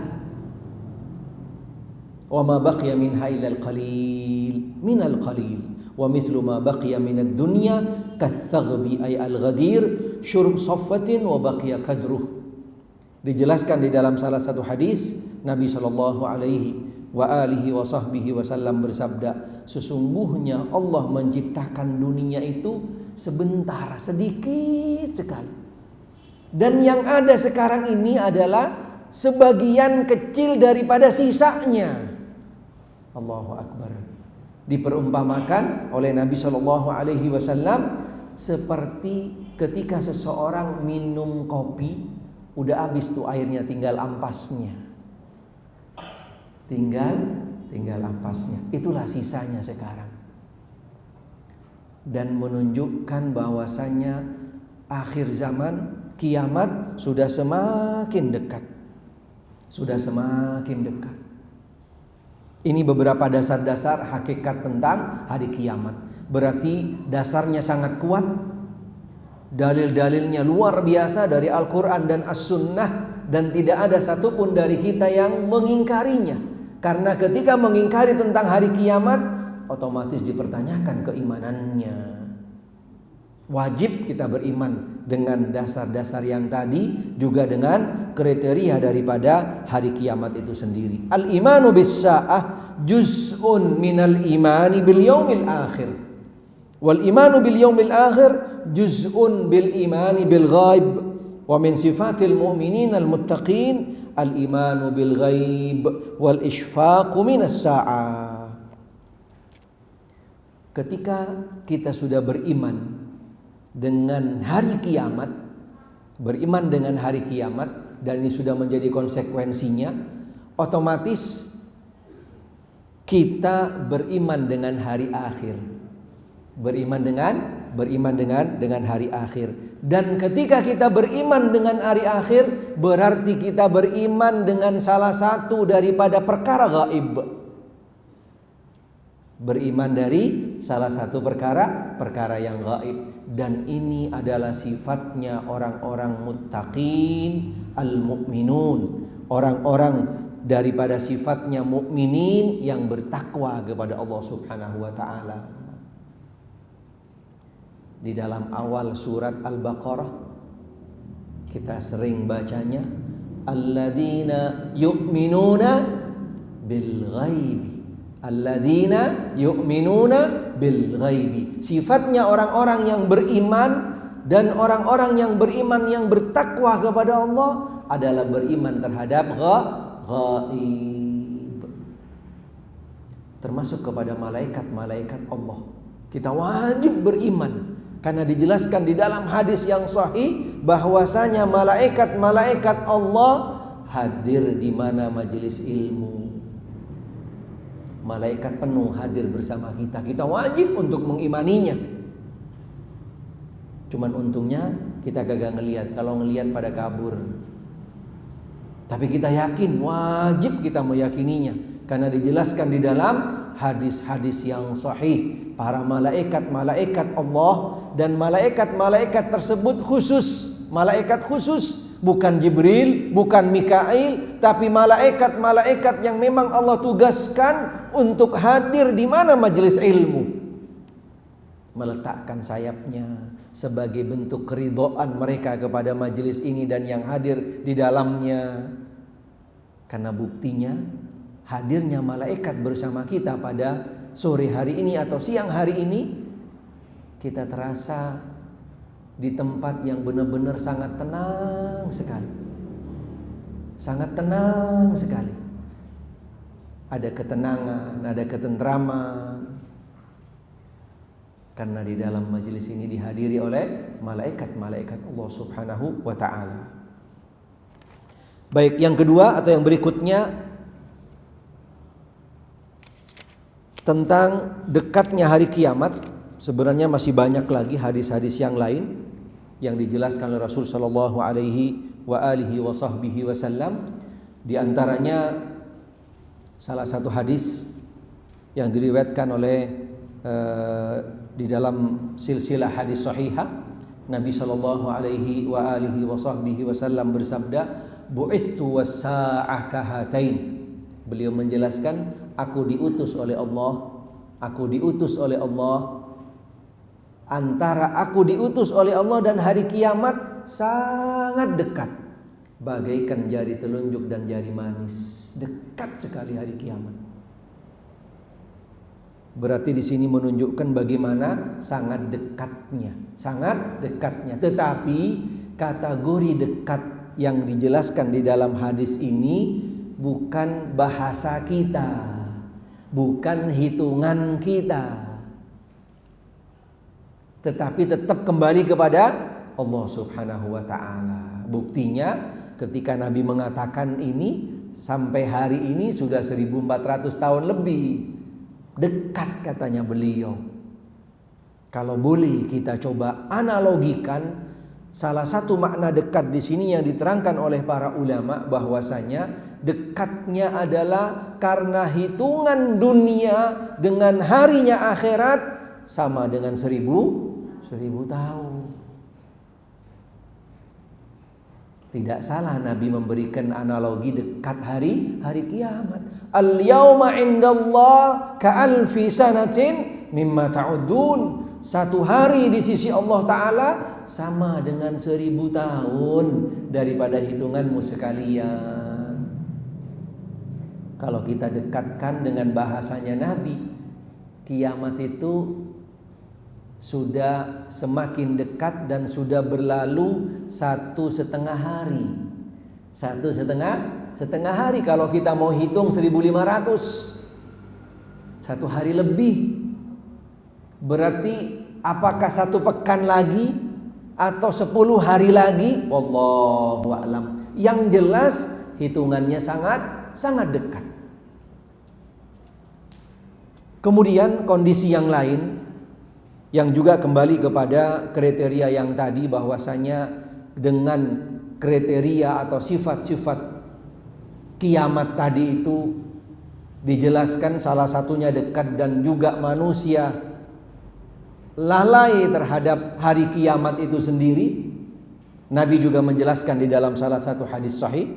wa ma baqiya minha illa al-qalil min al-qalil wa mithlu ma baqiya min ad-dunya kath-thagbi ay al-ghadir syurb saffatin wa baqiya kadruh. Dijelaskan di dalam salah satu hadis, Nabi sallallahu alaihi wa alihi wa sahbihi wasallam bersabda, sesungguhnya Allah menciptakan dunia itu sebentar, sedikit sekali. Dan yang ada sekarang ini adalah sebagian kecil daripada sisanya. Allahu Akbar. Diperumpamakan oleh Nabi sallallahu alaihi wasallam seperti ketika seseorang minum kopi, udah habis tuh airnya, tinggal ampasnya. Tinggal ampasnya. Itulah sisanya sekarang. Dan menunjukkan bahwasanya akhir zaman, kiamat sudah semakin dekat. Sudah semakin dekat. Ini beberapa dasar-dasar hakikat tentang hari kiamat. Berarti dasarnya sangat kuat. Dalil-dalilnya luar biasa dari Al-Quran dan As-Sunnah, dan tidak ada satupun dari kita yang mengingkarinya. Karena ketika mengingkari tentang hari kiamat, otomatis dipertanyakan keimanannya. Wajib kita beriman dengan dasar-dasar yang tadi, juga dengan kriteria daripada hari kiamat itu sendiri. Al-imanu bis-sa'ah juz'un minal imani bil yaumil akhir. Wal imanu bil yaumil akhir juz'un bil imani bil ghaib. Wa min sifatil mu'minin al-muttaqin al-imanu bil ghaib wal ishfaqu minas sa'ah. Ketika kita sudah beriman dengan hari kiamat, beriman dengan hari kiamat, dan ini sudah menjadi konsekuensinya, otomatis kita beriman dengan hari akhir. Beriman dengan hari akhir. Dan ketika kita beriman dengan hari akhir, berarti kita beriman dengan salah satu daripada perkara gaib. Beriman dari salah satu perkara yang gaib. Dan ini adalah sifatnya orang-orang muttaqin al-mu'minun, orang-orang daripada sifatnya mukminin yang bertakwa kepada Allah Subhanahu wa ta'ala. Di dalam awal surat Al-Baqarah kita sering bacanya, alladzina yu'minuna bil ghaibi. Alladzina yu'minuna bil ghaibi. Sifatnya orang-orang yang beriman dan orang-orang yang beriman yang bertakwa kepada Allah adalah beriman terhadap ghaib. Termasuk kepada malaikat-malaikat Allah. Kita wajib beriman Karena dijelaskan di dalam hadis yang sahih bahwasanya malaikat-malaikat Allah hadir di mana majelis ilmu. Malaikat penuh hadir bersama kita. Kita wajib untuk mengimaninya. Cuman untungnya kita gagal ngelihat. Kalau ngelihat pada kabur. Tapi kita yakin, wajib kita meyakininya. Karena dijelaskan di dalam hadis-hadis yang sahih. Para malaikat-malaikat Allah dan malaikat-malaikat tersebut khusus. Malaikat khusus. Bukan Jibril, bukan Mikail, tapi malaikat-malaikat yang memang Allah tugaskan untuk hadir di mana majelis ilmu. Meletakkan sayapnya sebagai bentuk keridhaan mereka kepada majelis ini dan yang hadir di dalamnya. Karena buktinya hadirnya malaikat bersama kita pada sore hari ini atau siang hari ini, kita terasa di tempat yang benar-benar sangat tenang sekali. Sangat tenang sekali. Ada ketenangan, ada ketentraman. Karena di dalam majelis ini dihadiri oleh malaikat-malaikat Allah Subhanahu wa ta'ala. Baik, yang kedua atau yang berikutnya tentang dekatnya hari kiamat. Sebenarnya masih banyak lagi hadis-hadis yang lain yang dijelaskan oleh Rasul sallallahu alaihi wa alihi wa sahbihi wasallam. Di antaranya salah satu hadis yang diriwayatkan oleh di dalam silsilah hadis sahihah, Nabi sallallahu alaihi wa alihi wa sahbihi wasallam bersabda, "Bu'ithu was-sa'ah kahatain." Beliau menjelaskan, aku diutus oleh Allah. Antara aku diutus oleh Allah dan hari kiamat sangat dekat, bagaikan jari telunjuk dan jari manis. Dekat sekali hari kiamat. Berarti di sini menunjukkan bagaimana sangat dekatnya. Tetapi kategori dekat yang dijelaskan di dalam hadis ini bukan bahasa kita, bukan hitungan kita, tetapi tetap kembali kepada Allah Subhanahu wa ta'ala. Buktinya ketika Nabi mengatakan ini, sampai hari ini sudah 1400 tahun lebih. Dekat katanya beliau. Kalau boleh kita coba analogikan, salah satu makna dekat di sini yang diterangkan oleh para ulama bahwasanya dekatnya adalah karena hitungan dunia dengan harinya akhirat sama dengan 1000 tahun. Tidak salah Nabi memberikan analogi dekat hari kiamat. Al-yauma indallah ka'alfi sanatin mimma ta'udun. Satu hari di sisi Allah Ta'ala sama dengan 1000 tahun daripada hitunganmu sekalian. Kalau kita dekatkan dengan bahasanya Nabi, kiamat itu sudah semakin dekat dan sudah berlalu 1,5 hari. 1,5 hari kalau kita mau hitung 1500. 1 hari lebih. Berarti apakah 1 pekan lagi atau 10 hari lagi? Wallahu a'lam. Yang jelas hitungannya sangat dekat. Kemudian kondisi yang lain yang juga kembali kepada kriteria yang tadi, bahwasanya dengan kriteria atau sifat-sifat kiamat tadi itu dijelaskan salah satunya dekat dan juga manusia lalai terhadap hari kiamat itu sendiri. Nabi juga menjelaskan di dalam salah satu hadis sahih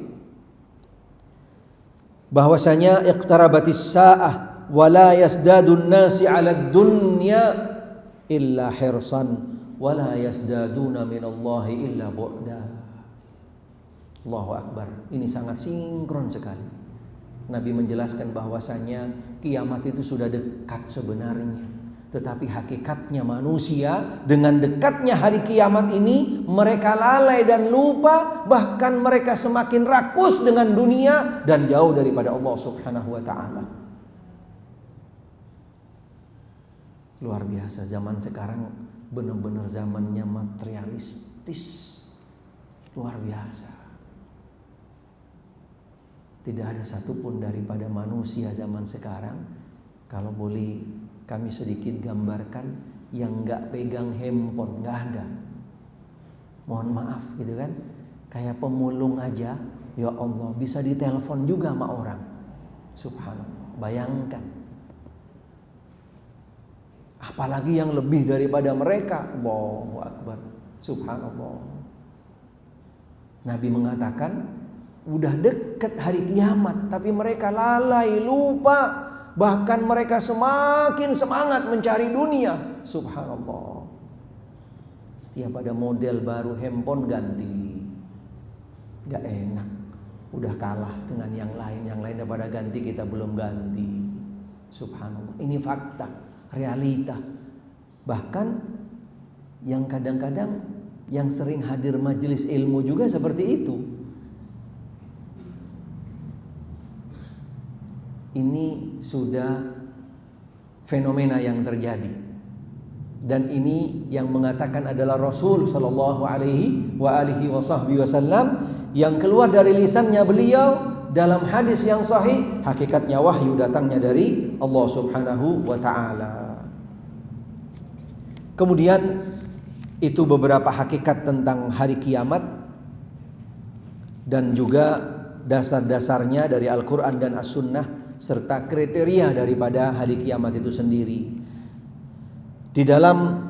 bahwasanya iqtarabatis sa'ah wa la yasdadun nasi 'alad dunya illa hirsan wa la yasdaduna minallahi illa bu'da. Allahu akbar. Ini sangat sinkron sekali. Nabi menjelaskan bahwasanya kiamat itu sudah dekat sebenarnya, tetapi hakikatnya manusia dengan dekatnya hari kiamat ini mereka lalai dan lupa, bahkan mereka semakin rakus dengan dunia dan jauh daripada Allah Subhanahu wa ta'ala. Luar biasa, zaman sekarang benar-benar zamannya materialistis luar biasa. Tidak ada satupun daripada manusia zaman sekarang, kalau boleh kami sedikit gambarkan, yang gak pegang handphone, gak ada. Mohon maaf gitu kan, kayak pemulung aja, ya Allah, bisa ditelepon juga sama orang. Subhanallah, bayangkan. Apalagi yang lebih daripada mereka. Allahu Akbar. Subhanallah. Nabi mengatakan, udah dekat hari kiamat, tapi mereka lalai, lupa. Bahkan mereka semakin semangat mencari dunia. Subhanallah. Setiap ada model baru handphone ganti. Gak enak. Udah kalah dengan yang lain. Yang lain daripada ganti, kita belum ganti. Subhanallah. Ini fakta, realita. Bahkan yang kadang-kadang yang sering hadir majelis ilmu juga seperti itu. Ini sudah fenomena yang terjadi, dan ini yang mengatakan adalah Rasul Sallallahu Alaihi Wasallam yang keluar dari lisannya beliau dalam hadis yang sahih. Hakikatnya wahyu datangnya dari Allah Subhanahu wa Ta'ala. Kemudian itu beberapa hakikat tentang hari kiamat dan juga dasar-dasarnya dari Al-Quran dan As-Sunnah, serta kriteria daripada hari kiamat itu sendiri. Di dalam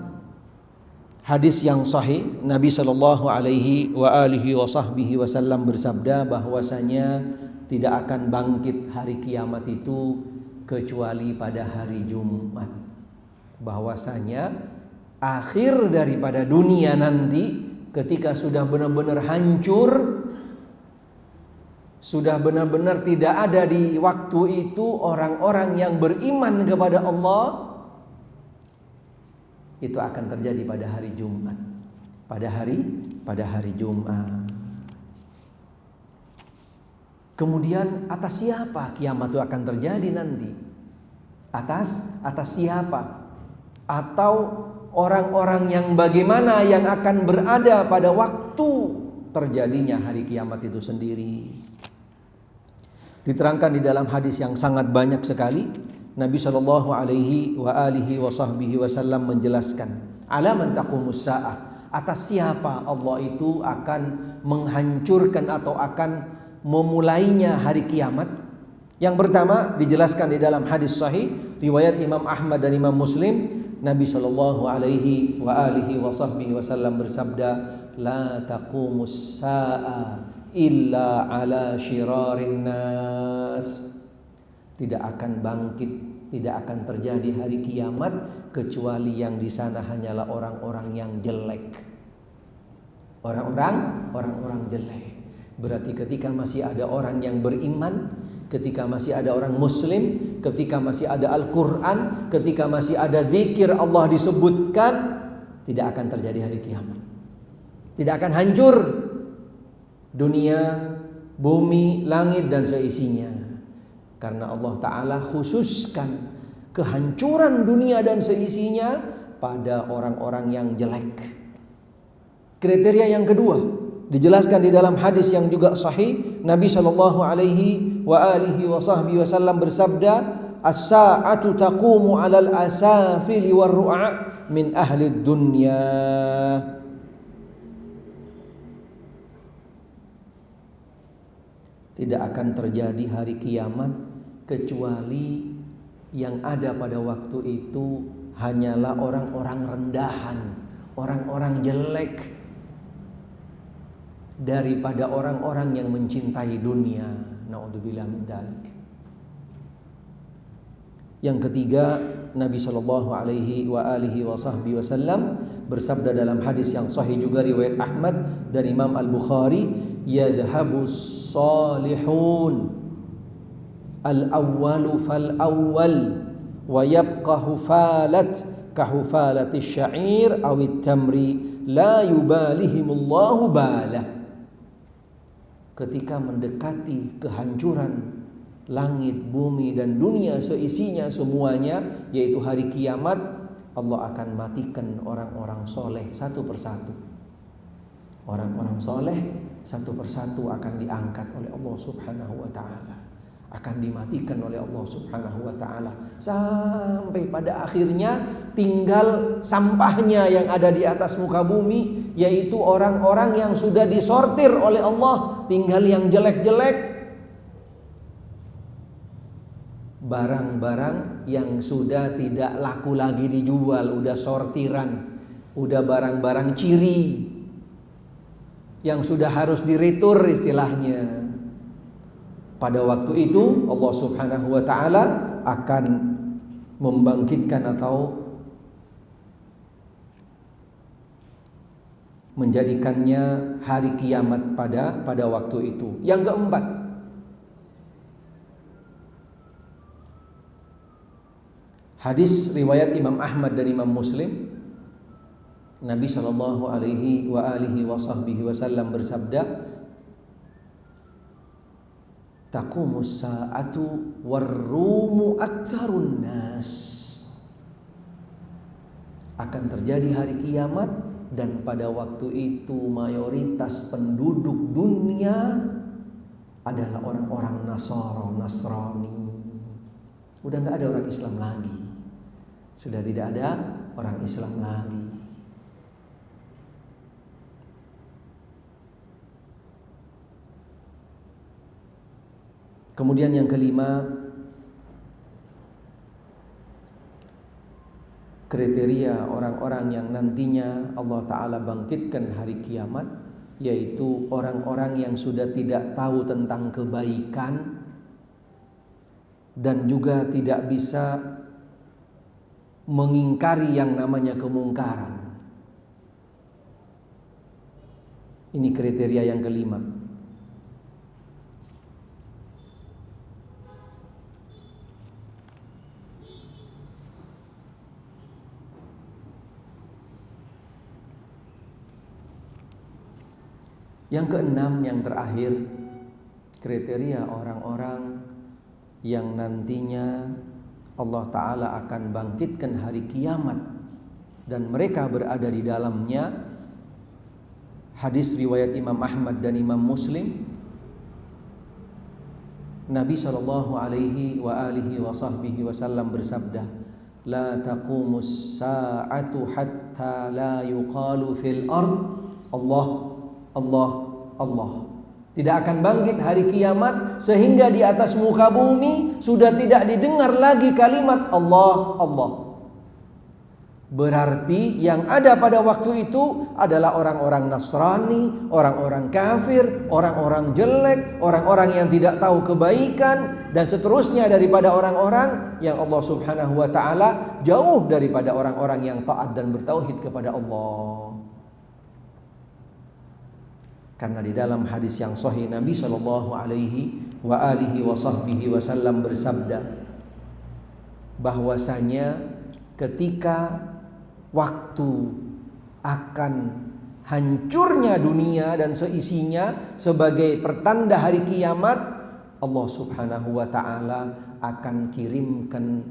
hadis yang sahih, Nabi Shallallahu Alaihi Wasallam bersabda bahwasanya tidak akan bangkit hari kiamat itu kecuali pada hari Jumat. Bahwasanya akhir daripada dunia nanti, ketika sudah benar-benar hancur, sudah benar-benar tidak ada di waktu itu orang-orang yang beriman kepada Allah, itu akan terjadi pada hari Jumat. Pada hari Jumat. Kemudian atas siapa kiamat itu akan terjadi nanti? Atas siapa? Atau orang-orang yang bagaimana yang akan berada pada waktu terjadinya hari kiamat itu sendiri? Diterangkan di dalam hadis yang sangat banyak sekali. Nabi Shallallahu Alaihi Wasallam menjelaskan, alaman taqumus sa'ah, atas siapa Allah itu akan menghancurkan atau akan memulainya hari kiamat. Yang pertama dijelaskan di dalam hadis sahih riwayat Imam Ahmad dan Imam Muslim. Nabi Shallallahu Alaihi Wasallam bersabda, la taqumus sa'ah illa ala syirarin nas. Tidak akan bangkit, tidak akan terjadi hari kiamat kecuali yang di sana hanyalah orang-orang yang jelek. Orang-orang jelek. Berarti ketika masih ada orang yang beriman, ketika masih ada orang muslim, ketika masih ada Al-Quran, ketika masih ada zikir Allah disebutkan, tidak akan terjadi hari kiamat. Tidak akan hancur dunia, bumi, langit dan seisinya. Karena Allah Ta'ala khususkan kehancuran dunia dan seisinya pada orang-orang yang jelek. Kriteria yang kedua dijelaskan di dalam hadis yang juga sahih. Nabi Shallallahu Alaihi Wasallam bersabda, as-sa'atu taqumu 'alal asafili war-ru'a min ahli dunya. Tidak akan terjadi hari kiamat kecuali yang ada pada waktu itu hanyalah orang-orang rendahan, orang-orang jelek daripada orang-orang yang mencintai dunia. Na'udzubillah min dzalik. Yang ketiga, Nabi Shallallahu Alaihi Wasallam bersabda dalam hadis yang sahih juga riwayat Ahmad dan Imam Al-Bukhari, yadhhabus salihun al-awwalu fal-awwal wa yabqa hufalat kahufalati sya'ir awit tamri la yubalihimullahu balah. Ketika mendekati kehancuran langit, bumi dan dunia seisinya semuanya, yaitu hari kiamat, Allah akan matikan orang-orang soleh satu persatu. Orang-orang soleh satu persatu akan diangkat oleh Allah Subhanahu wa ta'ala, akan dimatikan oleh Allah Subhanahu wa ta'ala, sampai pada akhirnya tinggal sampahnya yang ada di atas muka bumi, yaitu orang-orang yang sudah disortir oleh Allah. Tinggal yang jelek-jelek, barang-barang yang sudah tidak laku lagi dijual, udah sortiran, udah barang-barang ciri yang sudah harus diretur istilahnya. Pada waktu itu Allah Subhanahu wa ta'ala akan membangkitkan atau menjadikannya hari kiamat pada waktu itu. Yang keempat, hadis riwayat Imam Ahmad dan Imam Muslim, Nabi sallallahu alaihi wa alihi wasallam bersabda, taqumus sa'atu warrumu aktsarun nas. Akan terjadi hari kiamat dan pada waktu itu mayoritas penduduk dunia adalah orang-orang Nasrani. Udah enggak ada orang Islam lagi. Sudah tidak ada orang Islam lagi. Kemudian yang kelima, kriteria orang-orang yang nantinya Allah Ta'ala bangkitkan hari kiamat, yaitu orang-orang yang sudah tidak tahu tentang kebaikan dan juga tidak bisa mengingkari yang namanya kemungkaran. Ini kriteria yang kelima. Yang keenam, yang terakhir, kriteria orang-orang yang nantinya Allah Ta'ala akan bangkitkan hari kiamat dan mereka berada di dalamnya. Hadis riwayat Imam Ahmad dan Imam Muslim, Nabi sallallahu alaihi wa alihi wasallam bersabda, la taqumus sa'atu hatta la yuqalu fil ard Allah Allah Allah. Tidak akan bangkit hari kiamat sehingga di atas muka bumi sudah tidak didengar lagi kalimat Allah Allah. Berarti yang ada pada waktu itu adalah orang-orang Nasrani, orang-orang kafir, orang-orang jelek, orang-orang yang tidak tahu kebaikan, dan seterusnya daripada orang-orang yang Allah Subhanahu wa ta'ala jauh daripada orang-orang yang taat dan bertauhid kepada Allah. Karena di dalam hadis yang sahih Nabi sallallahu alaihi wa alihi wasallam bersabda bahwasanya ketika waktu akan hancurnya dunia dan seisinya sebagai pertanda hari kiamat, Allah Subhanahu wa ta'ala akan kirimkan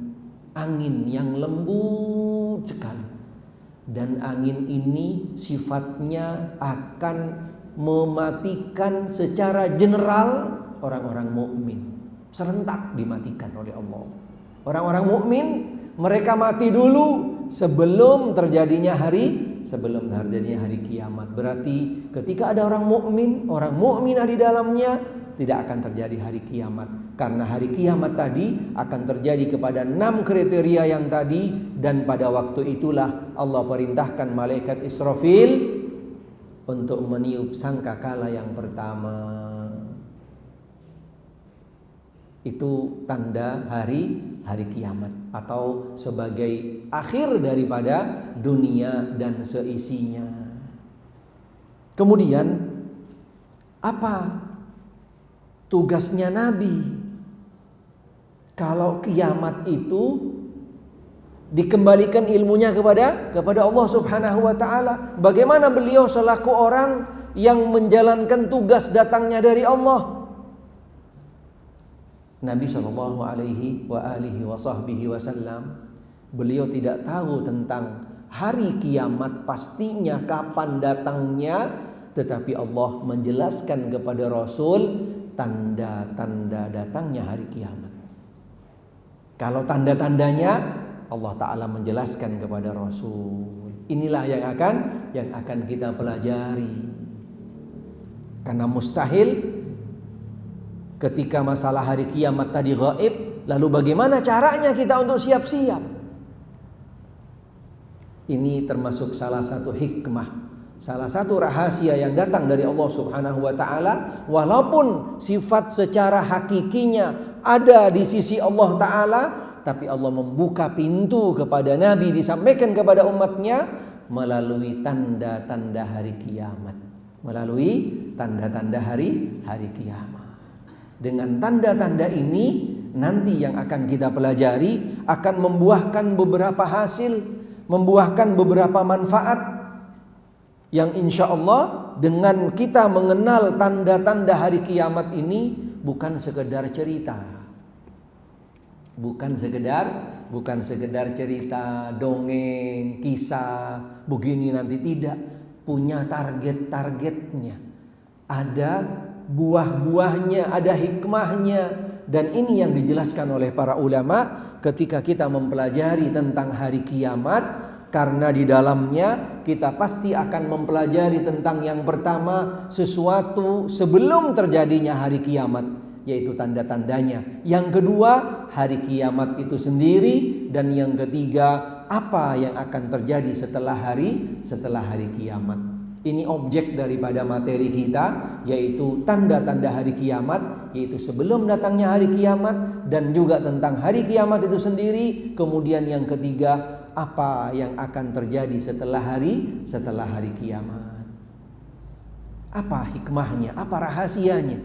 angin yang lembut sekali. Dan angin ini sifatnya akan mematikan secara general orang-orang mukmin. Serentak dimatikan oleh Allah. Orang-orang mukmin mereka mati dulu sebelum terjadinya hari kiamat. Berarti ketika ada orang mukminah di dalamnya, tidak akan terjadi hari kiamat. Karena hari kiamat tadi akan terjadi kepada 6 kriteria yang tadi, dan pada waktu itulah Allah perintahkan malaikat Israfil untuk meniup sangkakala yang pertama. Itu tanda hari kiamat atau sebagai akhir daripada dunia dan seisinya. Kemudian apa tugasnya Nabi kalau kiamat itu dikembalikan ilmunya kepada Allah Subhanahu wa ta'ala? Bagaimana beliau selaku orang yang menjalankan tugas datangnya dari Allah? Nabi sallallahu alaihi wa alihi wasallam Beliau tidak tahu tentang hari kiamat pastinya kapan datangnya, tetapi Allah menjelaskan kepada Rasul tanda-tanda datangnya hari kiamat. Kalau tanda-tandanya Allah Ta'ala menjelaskan kepada Rasul. Inilah yang akan kita pelajari. Karena mustahil ketika masalah hari kiamat tadi gaib, lalu bagaimana caranya kita untuk siap-siap? Ini termasuk salah satu hikmah, salah satu rahasia yang datang dari Allah Subhanahu wa Ta'ala. Walaupun sifat secara hakikinya ada di sisi Allah Ta'ala, tapi Allah membuka pintu kepada Nabi disampaikan kepada umatnya melalui tanda-tanda hari kiamat. Melalui tanda-tanda hari kiamat. Dengan tanda-tanda ini nanti yang akan kita pelajari akan membuahkan beberapa hasil, membuahkan beberapa manfaat yang insya Allah dengan kita mengenal tanda-tanda hari kiamat ini bukan sekedar cerita, bukan sekedar cerita, dongeng, kisah, begini nanti, tidak, punya target-targetnya, ada buah-buahnya, ada hikmahnya, dan ini yang dijelaskan oleh para ulama ketika kita mempelajari tentang hari kiamat. Karena di dalamnya kita pasti akan mempelajari tentang yang pertama, sesuatu sebelum terjadinya hari kiamat, yaitu tanda-tandanya. Yang kedua, hari kiamat itu sendiri. Dan yang ketiga, apa yang akan terjadi setelah hari kiamat. Ini objek daripada materi kita, yaitu tanda-tanda hari kiamat, yaitu sebelum datangnya hari kiamat, dan juga tentang hari kiamat itu sendiri. Kemudian yang ketiga, apa yang akan terjadi setelah hari kiamat. Apa hikmahnya, apa rahasianya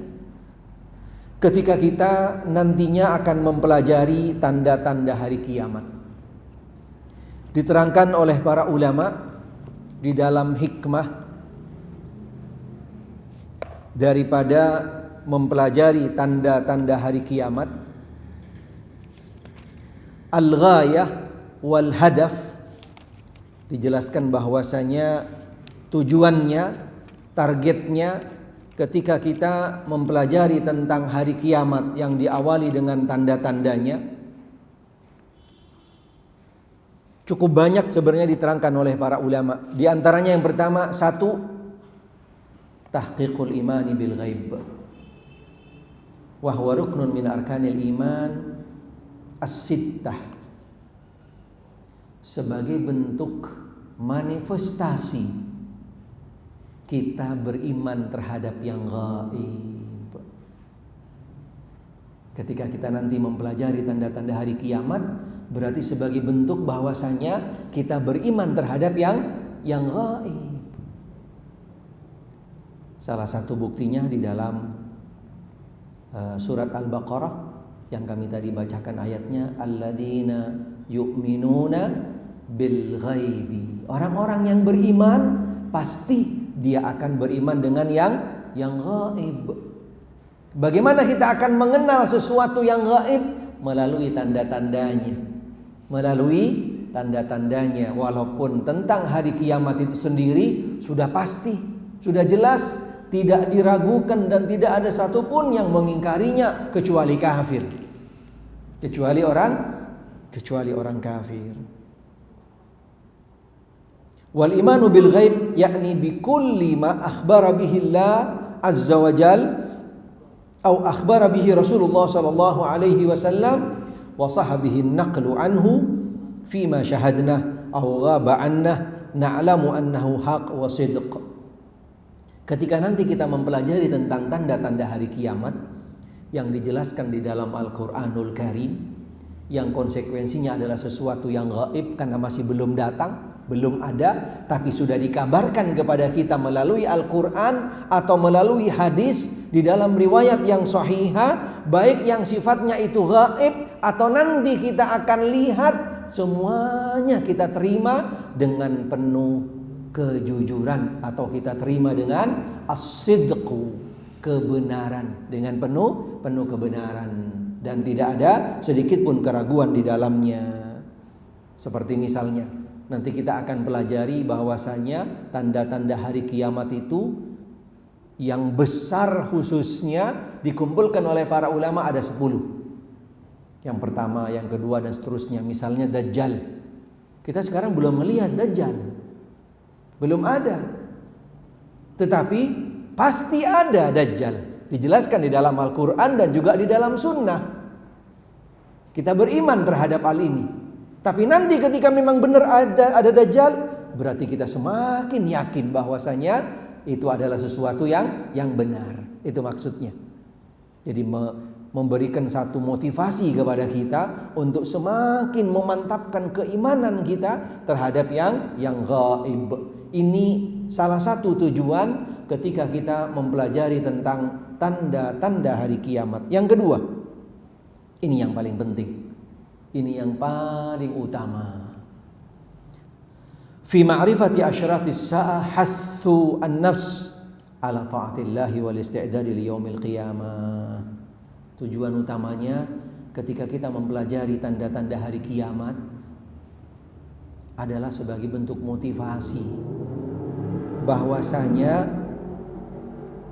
ketika kita nantinya akan mempelajari tanda-tanda hari kiamat. Diterangkan oleh para ulama di dalam hikmah daripada mempelajari tanda-tanda hari kiamat, al-ghayah wal hadaf, dijelaskan bahwasanya tujuannya, targetnya ketika kita mempelajari tentang hari kiamat yang diawali dengan tanda-tandanya cukup banyak sebenarnya diterangkan oleh para ulama. Di antaranya yang pertama, satu, tahqiqul imani bil ghaib, wa huwa ruknun min arkanil iman as-sittah, sebagai bentuk manifestasi kita beriman terhadap yang gaib. Ketika kita nanti mempelajari tanda-tanda hari kiamat, berarti sebagai bentuk bahwasanya kita beriman terhadap yang gaib. Salah satu buktinya di dalam surat Al-Baqarah yang kami tadi bacakan ayatnya, alladzina yu'minuna bil ghaibi. Orang-orang yang beriman pasti dia akan beriman dengan yang gaib. Bagaimana kita akan mengenal sesuatu yang gaib? Melalui tanda-tandanya. Melalui tanda-tandanya. Walaupun tentang hari kiamat itu sendiri sudah pasti, sudah jelas, tidak diragukan dan tidak ada satupun yang mengingkarinya kecuali kafir. Kecuali orang kafir. Wal imanu bil ghaib yakni bi kulli ma akhbara bihi Allah azza wa jal atau akhbara bihi Rasulullah sallallahu alaihi wasallam wa sahabihi naqlu anhu fima syahadna aw ghaba anna na'lamu annahu haq wa sidq. Ketika nanti kita mempelajari tentang tanda-tanda hari kiamat yang dijelaskan di dalam Al-Qur'anul Karim, yang konsekuensinya adalah sesuatu yang gaib karena masih belum datang, belum ada, tapi sudah dikabarkan kepada kita melalui Al-Quran atau melalui hadis di dalam riwayat yang sahihah, baik yang sifatnya itu gaib atau nanti kita akan lihat, semuanya kita terima dengan penuh kejujuran atau kita terima dengan as-sidqu, kebenaran, dengan penuh kebenaran, dan tidak ada sedikit pun keraguan di dalamnya. Seperti misalnya nanti kita akan pelajari bahwasanya tanda-tanda hari kiamat itu yang besar khususnya dikumpulkan oleh para ulama ada 10. Yang pertama, yang kedua dan seterusnya. Misalnya Dajjal. Kita sekarang belum melihat Dajjal. Belum ada. Tetapi pasti ada Dajjal. Dijelaskan di dalam Al-Quran dan juga di dalam Sunnah. Kita beriman terhadap hal ini. Tapi nanti ketika memang benar ada Dajjal, berarti kita semakin yakin bahwasanya itu adalah sesuatu yang benar. Itu maksudnya. Jadi memberikan satu motivasi kepada kita untuk semakin memantapkan keimanan kita terhadap yang gaib. Ini salah satu tujuan ketika kita mempelajari tentang tanda-tanda hari kiamat. Yang kedua, ini yang paling penting. Ini yang paling utama. Fi ma'rifati asyratis sa'ah hathu an-nafs ala ta'atillahi wal isti'dadi li yaumil qiyamah. Tujuan utamanya ketika kita mempelajari tanda-tanda hari kiamat adalah sebagai bentuk motivasi bahwasanya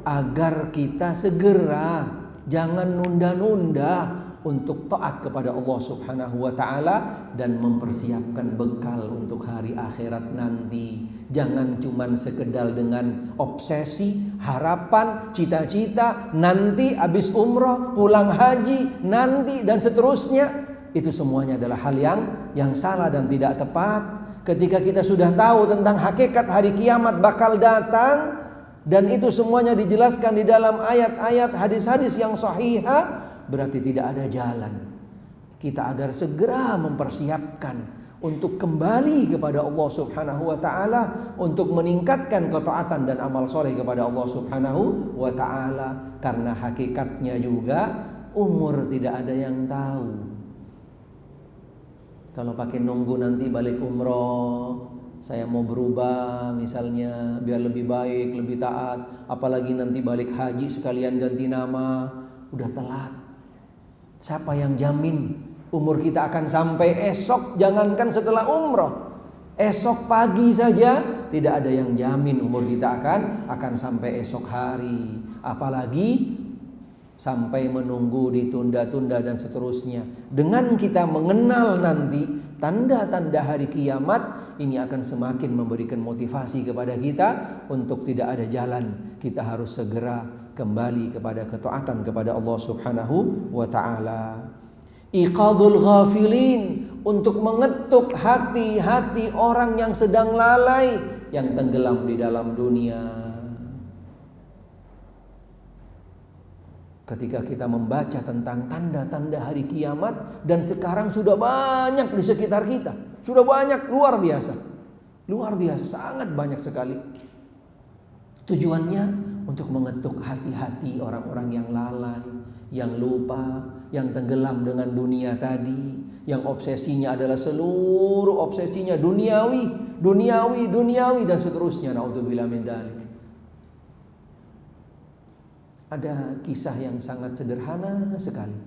agar kita segera, jangan nunda-nunda untuk taat kepada Allah Subhanahu wa taala dan mempersiapkan bekal untuk hari akhirat nanti. Jangan cuman sekedar dengan obsesi, harapan, cita-cita nanti habis umroh, pulang haji, nanti dan seterusnya. Itu semuanya adalah hal yang salah dan tidak tepat. Ketika kita sudah tahu tentang hakikat hari kiamat bakal datang dan itu semuanya dijelaskan di dalam ayat-ayat, hadis-hadis yang sahihah, berarti tidak ada jalan kita agar segera mempersiapkan untuk kembali kepada Allah Subhanahu wa taala, untuk meningkatkan ketaatan dan amal soleh kepada Allah Subhanahu wa taala. Karena hakikatnya juga umur tidak ada yang tahu. Kalau pakai nunggu nanti balik umroh, saya mau berubah misalnya biar lebih baik, lebih taat, apalagi nanti balik haji sekalian ganti nama, udah telat. Siapa yang jamin umur kita akan sampai esok? Jangankan setelah umroh, esok pagi saja tidak ada yang jamin umur kita akan sampai esok hari. Apalagi sampai menunggu, ditunda-tunda dan seterusnya. Dengan kita mengenal nanti tanda-tanda hari kiamat, ini akan semakin memberikan motivasi kepada kita untuk tidak ada jalan. Kita harus segera kembali kepada ketaatan kepada Allah Subhanahu wa taala. Iqadul ghafilin, untuk mengetuk hati-hati orang yang sedang lalai, yang tenggelam di dalam dunia. Ketika kita membaca tentang tanda-tanda hari kiamat, dan sekarang sudah banyak di sekitar kita, sudah banyak, luar biasa, sangat banyak sekali. Tujuannya untuk mengetuk hati-hati orang-orang yang lalai, yang lupa, yang tenggelam dengan dunia tadi, yang obsesinya adalah seluruh obsesinya duniawi dan seterusnya. Naudzubillah min dzalik. Ada kisah yang sangat sederhana sekali.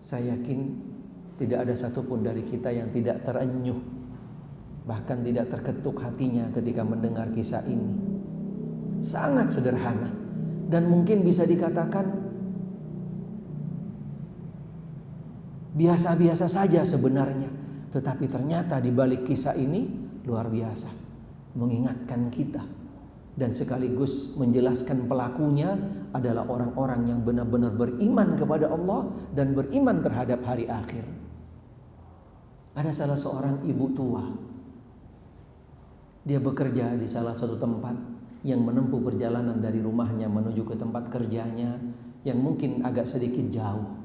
Saya yakin tidak ada satupun dari kita yang tidak terenyuh, bahkan tidak terketuk hatinya ketika mendengar kisah ini. Sangat sederhana dan mungkin bisa dikatakan biasa-biasa saja sebenarnya, tetapi ternyata di balik kisah ini luar biasa, mengingatkan kita. Dan sekaligus menjelaskan pelakunya adalah orang-orang yang benar-benar beriman kepada Allah dan beriman terhadap hari akhir. Ada salah seorang ibu tua. Dia bekerja di salah satu tempat yang menempuh perjalanan dari rumahnya menuju ke tempat kerjanya yang mungkin agak sedikit jauh.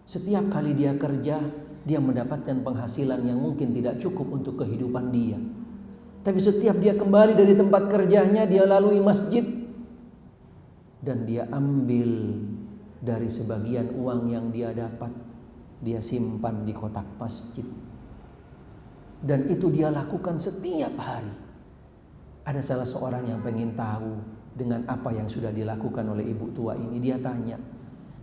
Setiap kali dia kerja, dia mendapatkan penghasilan yang mungkin tidak cukup untuk kehidupan dia. Tapi setiap dia kembali dari tempat kerjanya, dia lalui masjid dan dia ambil dari sebagian uang yang dia dapat, dia simpan di kotak masjid. Dan itu dia lakukan setiap hari. Ada salah seorang yang pengen tahu dengan apa yang sudah dilakukan oleh ibu tua ini. Dia tanya,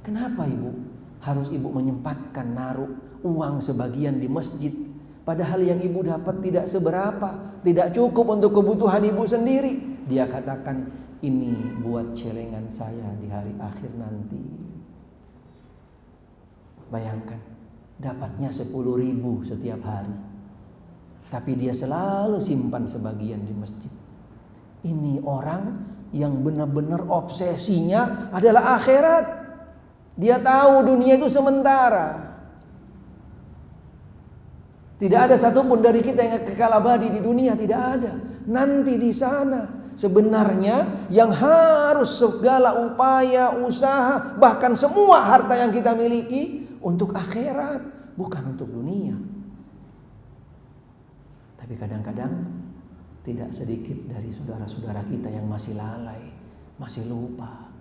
kenapa ibu harus ibu menyempatkan naruh uang sebagian di masjid. Padahal yang ibu dapat tidak seberapa, tidak cukup untuk kebutuhan ibu sendiri. Dia katakan, ini buat celengan saya di hari akhir nanti. Bayangkan, dapatnya 10.000 setiap hari. Tapi dia selalu simpan sebagian di masjid. Ini orang yang benar-benar obsesinya adalah akhirat. Dia tahu dunia itu sementara. Tidak ada satupun dari kita yang kekal abadi di dunia, tidak ada. Nanti di sana sebenarnya yang harus segala upaya, usaha, bahkan semua harta yang kita miliki untuk akhirat, bukan untuk dunia. Tapi kadang-kadang tidak sedikit dari saudara-saudara kita yang masih lalai, masih lupa.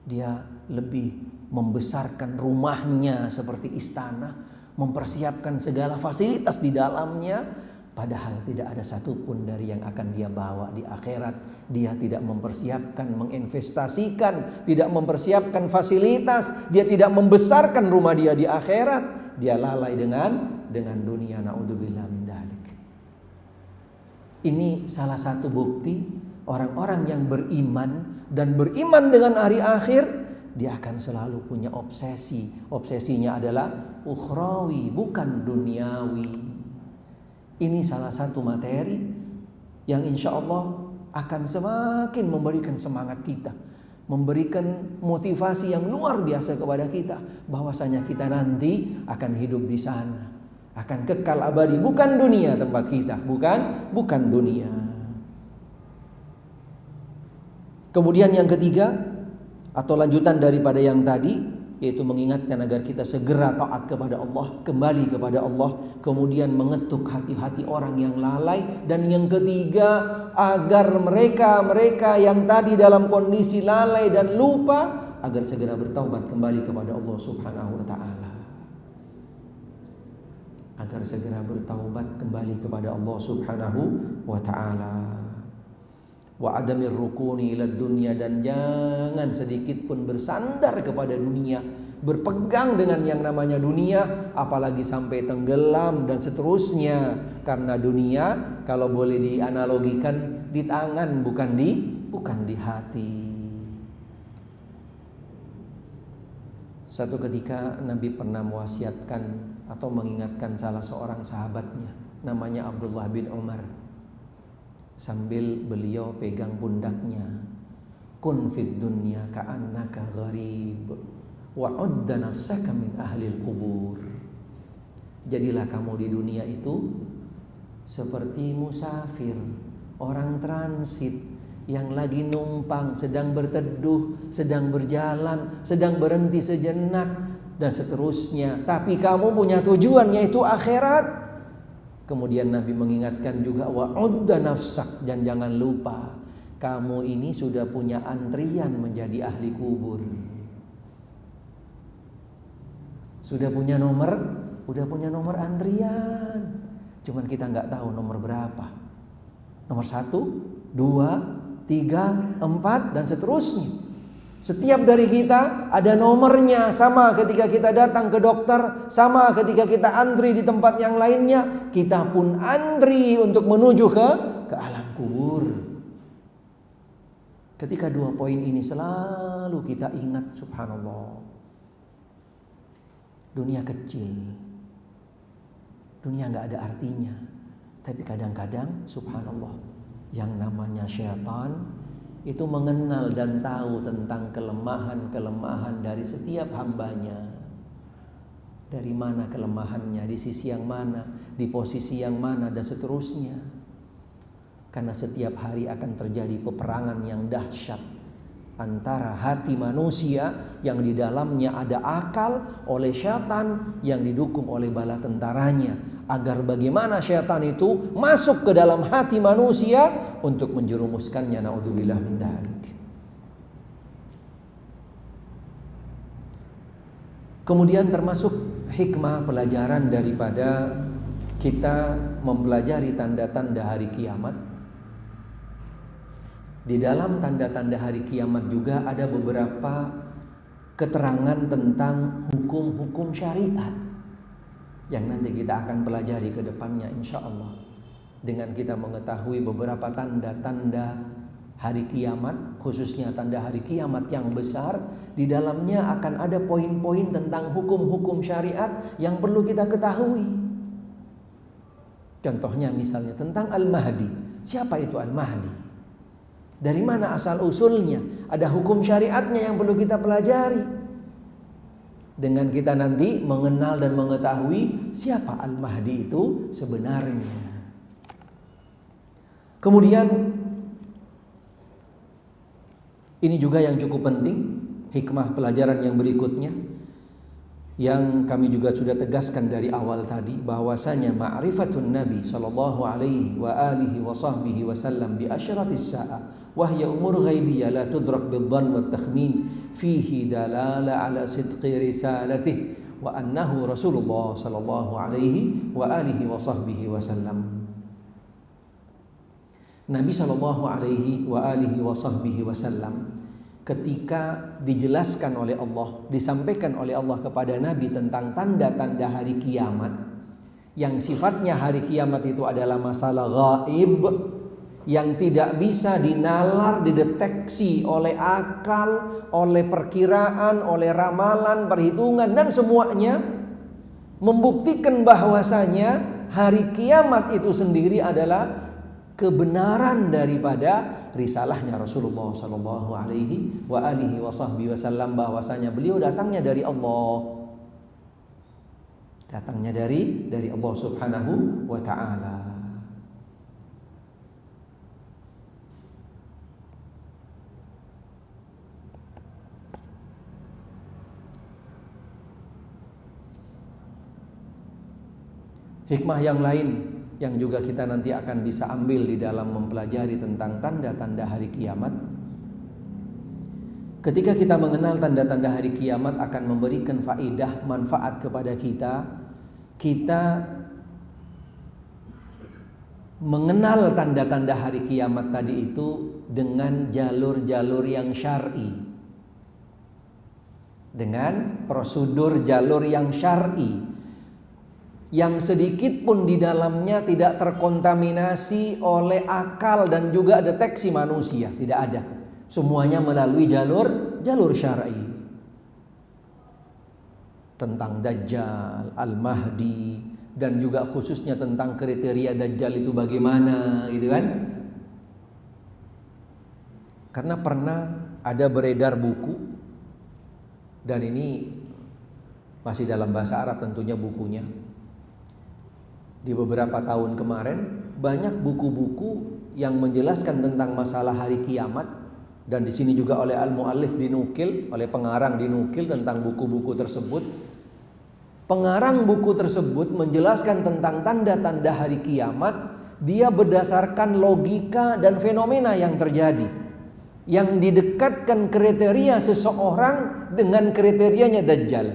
Dia lebih membesarkan rumahnya seperti istana, mempersiapkan segala fasilitas di dalamnya, padahal tidak ada satupun dari yang akan dia bawa di akhirat. Dia tidak mempersiapkan, menginvestasikan, tidak mempersiapkan fasilitas, dia tidak membesarkan rumah dia di akhirat. Dia lalai dengan dunia. Naudzubillah min dzalik. Ini salah satu bukti orang-orang yang beriman dan beriman dengan hari akhir, dia akan selalu punya obsesi. Obsesinya adalah ukhrawi, bukan duniawi. Ini salah satu materi yang insya Allah akan semakin memberikan semangat kita, memberikan motivasi yang luar biasa kepada kita, bahwasanya kita nanti akan hidup di sana, akan kekal abadi, bukan dunia tempat kita, bukan dunia. Kemudian yang ketiga, atau lanjutan daripada yang tadi, yaitu mengingatkan agar kita segera taat kepada Allah, kembali kepada Allah, kemudian mengetuk hati-hati orang yang lalai. Dan yang ketiga, agar mereka yang tadi dalam kondisi lalai dan lupa, agar segera bertaubat kembali kepada Allah Subhanahu wa ta'ala. Agar segera bertaubat kembali kepada Allah Subhanahu wa ta'ala. Wa adamir rukuni ila dunya, dan jangan sedikit pun bersandar kepada dunia, berpegang dengan yang namanya dunia, apalagi sampai tenggelam dan seterusnya. Karena dunia kalau boleh dianalogikan di tangan, bukan di hati. Satu ketika Nabi pernah mewasiatkan atau mengingatkan salah seorang sahabatnya, namanya Abdullah bin Umar, sambil beliau pegang pundaknya, kun fid dunya ka'annaka gharib wa udda nafsaka min ahlil kubur. Jadilah kamu di dunia itu seperti musafir, orang transit yang lagi numpang, sedang berteduh, sedang berjalan, sedang berhenti sejenak dan seterusnya. Tapi kamu punya tujuan, yaitu akhirat. Kemudian Nabi mengingatkan juga wa'udda nafsak, dan jangan lupa kamu ini sudah punya antrian menjadi ahli kubur. Sudah punya nomor antrian. Cuman kita nggak tahu nomor berapa. Nomor 1, 2, 3, 4 dan seterusnya. Setiap dari kita ada nomornya, sama ketika kita datang ke dokter, sama ketika kita antri di tempat yang lainnya, kita pun antri untuk menuju ke alam kubur. Ketika 2 poin ini selalu kita ingat, subhanallah, dunia kecil, dunia gak ada artinya. Tapi kadang-kadang subhanallah, yang namanya syaitan itu mengenal dan tahu tentang kelemahan-kelemahan dari setiap hambanya. Dari mana kelemahannya, di sisi yang mana, di posisi yang mana, dan seterusnya. Karena setiap hari akan terjadi peperangan yang dahsyat antara hati manusia yang di dalamnya ada akal oleh syaitan yang didukung oleh bala tentaranya, agar bagaimana syaitan itu masuk ke dalam hati manusia untuk menjerumuskannya, naudzubillah min dzalik. Kemudian termasuk hikmah pelajaran daripada kita mempelajari tanda-tanda hari kiamat. Di dalam tanda-tanda hari kiamat juga ada beberapa keterangan tentang hukum-hukum syariat. yang nanti kita akan pelajari ke depannya insya Allah. Dengan kita mengetahui beberapa tanda-tanda hari kiamat, khususnya tanda hari kiamat yang besar, di dalamnya akan ada poin-poin tentang hukum-hukum syariat yang perlu kita ketahui. Contohnya misalnya tentang Al-Mahdi. Siapa itu Al-Mahdi? Dari mana asal usulnya? Ada hukum syariatnya yang perlu kita pelajari. Dengan kita nanti mengenal dan mengetahui siapa Al-Mahdi itu sebenarnya. Kemudian ini juga yang cukup penting, hikmah pelajaran yang berikutnya, yang kami juga sudah tegaskan dari awal tadi, bahwasanya ma'rifatun Nabi sallallahu alaihi wa alihi wa sahbihi wasallam bi asyratis sa'ah wa hiya umur ghaibiyah la tudrak bidh-dhann wa takhmin fihi dalala ala sidqi risalatih wa annahu Rasulullah sallallahu alaihi wa alihi wa sahbihi wasallam. Nabi sallallahu alaihi wa alihi wa sahbihi wasallam ketika dijelaskan oleh Allah, disampaikan oleh Allah kepada Nabi tentang tanda-tanda hari kiamat, yang sifatnya hari kiamat itu adalah masalah gaib, yang tidak bisa dinalar, dideteksi oleh akal, oleh perkiraan, oleh ramalan, perhitungan, dan semuanya, membuktikan bahwasanya hari kiamat itu sendiri adalah kebenaran daripada risalahnya Rasulullah sallallahu alaihi wa alihi wasallam, bahwasanya beliau datangnya dari Allah. Datangnya dari Allah Subhanahu wa taala. Hikmah yang lain yang juga kita nanti akan bisa ambil di dalam mempelajari tentang tanda-tanda hari kiamat. Ketika kita mengenal tanda-tanda hari kiamat akan memberikan faedah, manfaat kepada kita. Kita mengenal tanda-tanda hari kiamat tadi itu dengan jalur-jalur yang syar'i. Dengan prosedur jalur yang syar'i, yang sedikit pun di dalamnya tidak terkontaminasi oleh akal dan juga deteksi manusia, tidak ada. Semuanya melalui jalur syar'i. Tentang Dajjal, Al-Mahdi, dan juga khususnya tentang kriteria Dajjal itu bagaimana, gitu kan? Karena pernah ada beredar buku, dan ini masih dalam bahasa Arab tentunya bukunya. Di beberapa tahun kemarin banyak buku-buku yang menjelaskan tentang masalah hari kiamat, dan di sini juga oleh al-muallif dinukil, oleh pengarang dinukil tentang buku-buku tersebut. Pengarang buku tersebut menjelaskan tentang tanda-tanda hari kiamat, dia berdasarkan logika dan fenomena yang terjadi, yang didekatkan kriteria seseorang dengan kriterianya Dajjal.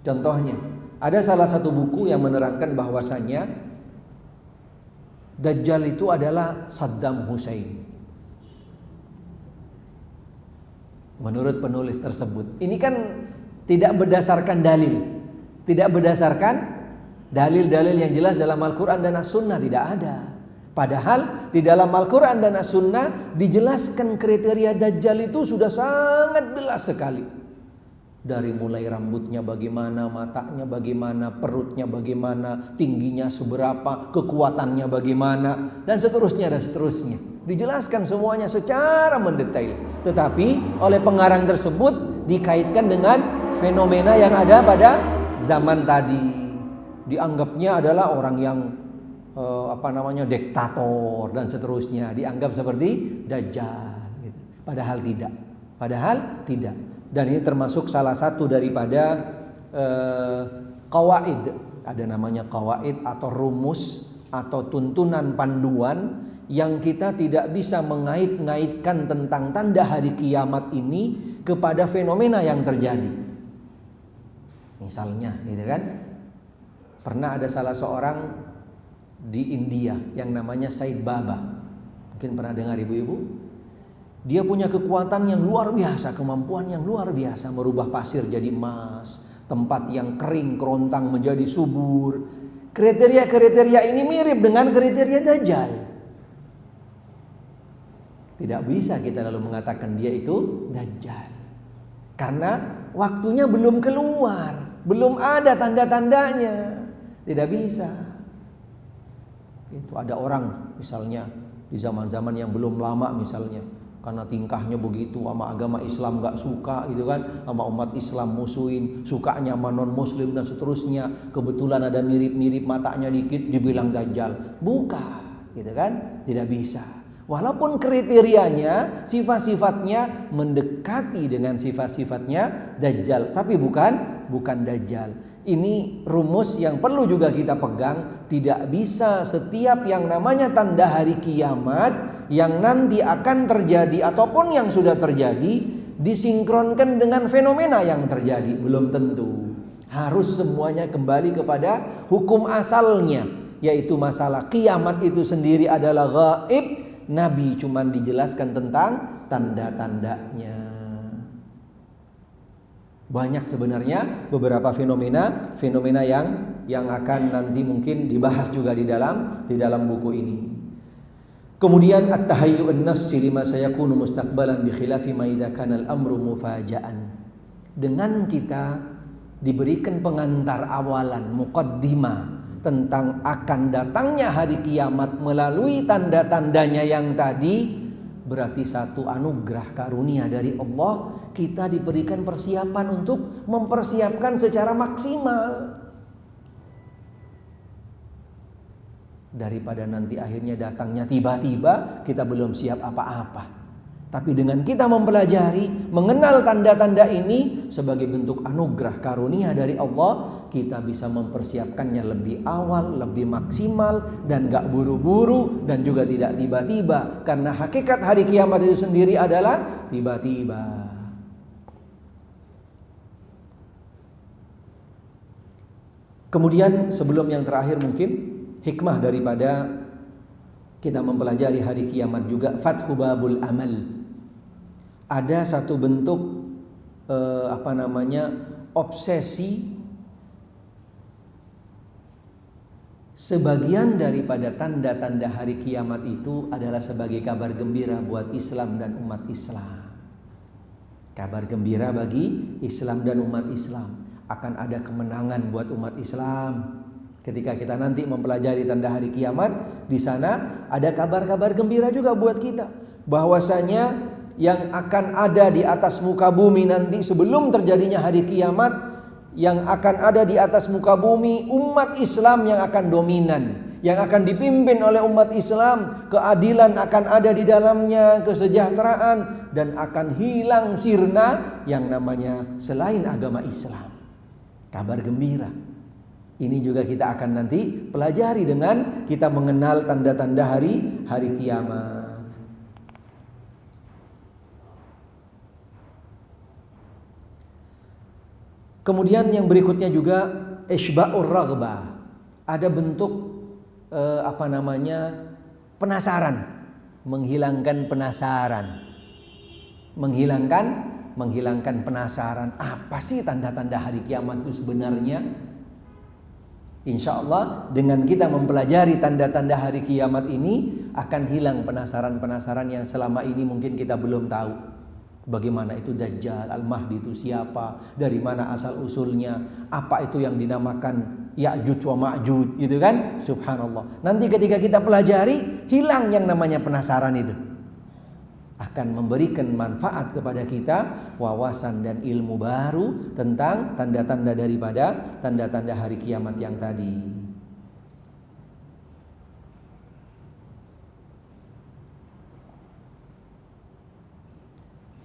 Contohnya, ada salah satu buku yang menerangkan bahwasanya Dajjal itu adalah Saddam Hussein. Menurut penulis tersebut, ini kan tidak berdasarkan dalil, tidak berdasarkan dalil-dalil yang jelas dalam Al-Quran dan As-Sunnah, tidak ada. Padahal di dalam Al-Quran dan As-Sunnah dijelaskan kriteria Dajjal itu sudah sangat jelas sekali. Dari mulai rambutnya bagaimana, matanya bagaimana, perutnya bagaimana, tingginya seberapa, kekuatannya bagaimana, dan seterusnya dan seterusnya. Dijelaskan semuanya secara mendetail. Tetapi oleh pengarang tersebut dikaitkan dengan fenomena yang ada pada zaman tadi. Dianggapnya adalah orang yang diktator dan seterusnya, dianggap seperti Dajjal gitu. Padahal tidak. Dan ini termasuk salah satu daripada qawaid. Ada namanya qawaid atau rumus atau tuntunan panduan yang kita tidak bisa mengait-ngaitkan tentang tanda hari kiamat ini kepada fenomena yang terjadi. Misalnya, gitu kan? Pernah ada salah seorang di India yang namanya Said Baba. Mungkin pernah dengar ibu-ibu? Dia punya kekuatan yang luar biasa, kemampuan yang luar biasa, merubah pasir jadi emas, tempat yang kering kerontang menjadi subur. Kriteria-kriteria ini mirip dengan kriteria Dajjal. Tidak bisa kita lalu mengatakan dia itu Dajjal, karena waktunya belum keluar, belum ada tanda-tandanya. Tidak bisa. Itu ada orang misalnya di zaman-zaman yang belum lama misalnya, karena tingkahnya begitu sama agama Islam gak suka gitu kan, sama umat Islam musuhin, sukanya sama non muslim dan seterusnya. Kebetulan ada mirip-mirip matanya dikit dibilang Dajjal. Bukan, gitu kan? Tidak bisa. Walaupun kriterianya, sifat-sifatnya mendekati dengan sifat-sifatnya Dajjal, tapi bukan Dajjal. Ini rumus yang perlu juga kita pegang. Tidak bisa setiap yang namanya tanda hari kiamat yang nanti akan terjadi ataupun yang sudah terjadi disinkronkan dengan fenomena yang terjadi. Belum tentu. Harus semuanya kembali kepada hukum asalnya, yaitu masalah kiamat itu sendiri adalah gaib. Nabi cuma dijelaskan tentang tanda-tandanya. Banyak sebenarnya beberapa fenomena yang akan nanti mungkin dibahas juga di dalam buku ini. Kemudian at-tahayyu'un nafsi lima sayakunu mustaqbalan bi khilafi ma idza kana al-amru mufaja'an. Dengan kita diberikan pengantar awalan, muqaddimah tentang akan datangnya hari kiamat melalui tanda-tandanya yang tadi, berarti satu anugerah karunia dari Allah. Kita diberikan persiapan untuk mempersiapkan secara maksimal, daripada nanti akhirnya datangnya tiba-tiba kita belum siap apa-apa. Tapi dengan kita mempelajari, mengenal tanda-tanda ini sebagai bentuk anugerah karunia dari Allah, kita bisa mempersiapkannya lebih awal, lebih maksimal, dan gak buru-buru, dan juga tidak tiba-tiba. Karena hakikat hari kiamat itu sendiri adalah tiba-tiba. Kemudian sebelum yang terakhir mungkin hikmah daripada kita mempelajari hari kiamat juga, fathu babul amal. Ada satu bentuk obsesi sebagian daripada tanda-tanda hari kiamat itu adalah sebagai kabar gembira buat Islam dan umat Islam. Kabar gembira bagi Islam dan umat Islam. Akan ada kemenangan buat umat Islam. Ketika kita nanti mempelajari tanda hari kiamat, di sana ada kabar-kabar gembira juga buat kita, bahwasanya yang akan ada di atas muka bumi nanti sebelum terjadinya hari kiamat, yang akan ada di atas muka bumi umat Islam yang akan dominan, yang akan dipimpin oleh umat Islam. Keadilan akan ada di dalamnya, kesejahteraan, dan akan hilang sirna yang namanya selain agama Islam. Kabar gembira. Ini juga kita akan nanti pelajari dengan kita mengenal tanda-tanda hari kiamat. Kemudian yang berikutnya juga isba'ur raghbah. Ada bentuk penasaran, menghilangkan penasaran. Menghilangkan penasaran. Apa sih tanda-tanda hari kiamat itu sebenarnya? Insya Allah dengan kita mempelajari tanda-tanda hari kiamat ini akan hilang penasaran-penasaran yang selama ini mungkin kita belum tahu. Bagaimana itu Dajjal, Al-Mahdi itu siapa, dari mana asal usulnya, apa itu yang dinamakan Ya'juj wa Ma'juj, gitu kan? Subhanallah. Nanti ketika kita pelajari, hilang yang namanya penasaran itu. Akan memberikan manfaat kepada kita, wawasan dan ilmu baru tentang tanda-tanda daripada tanda-tanda hari kiamat yang tadi.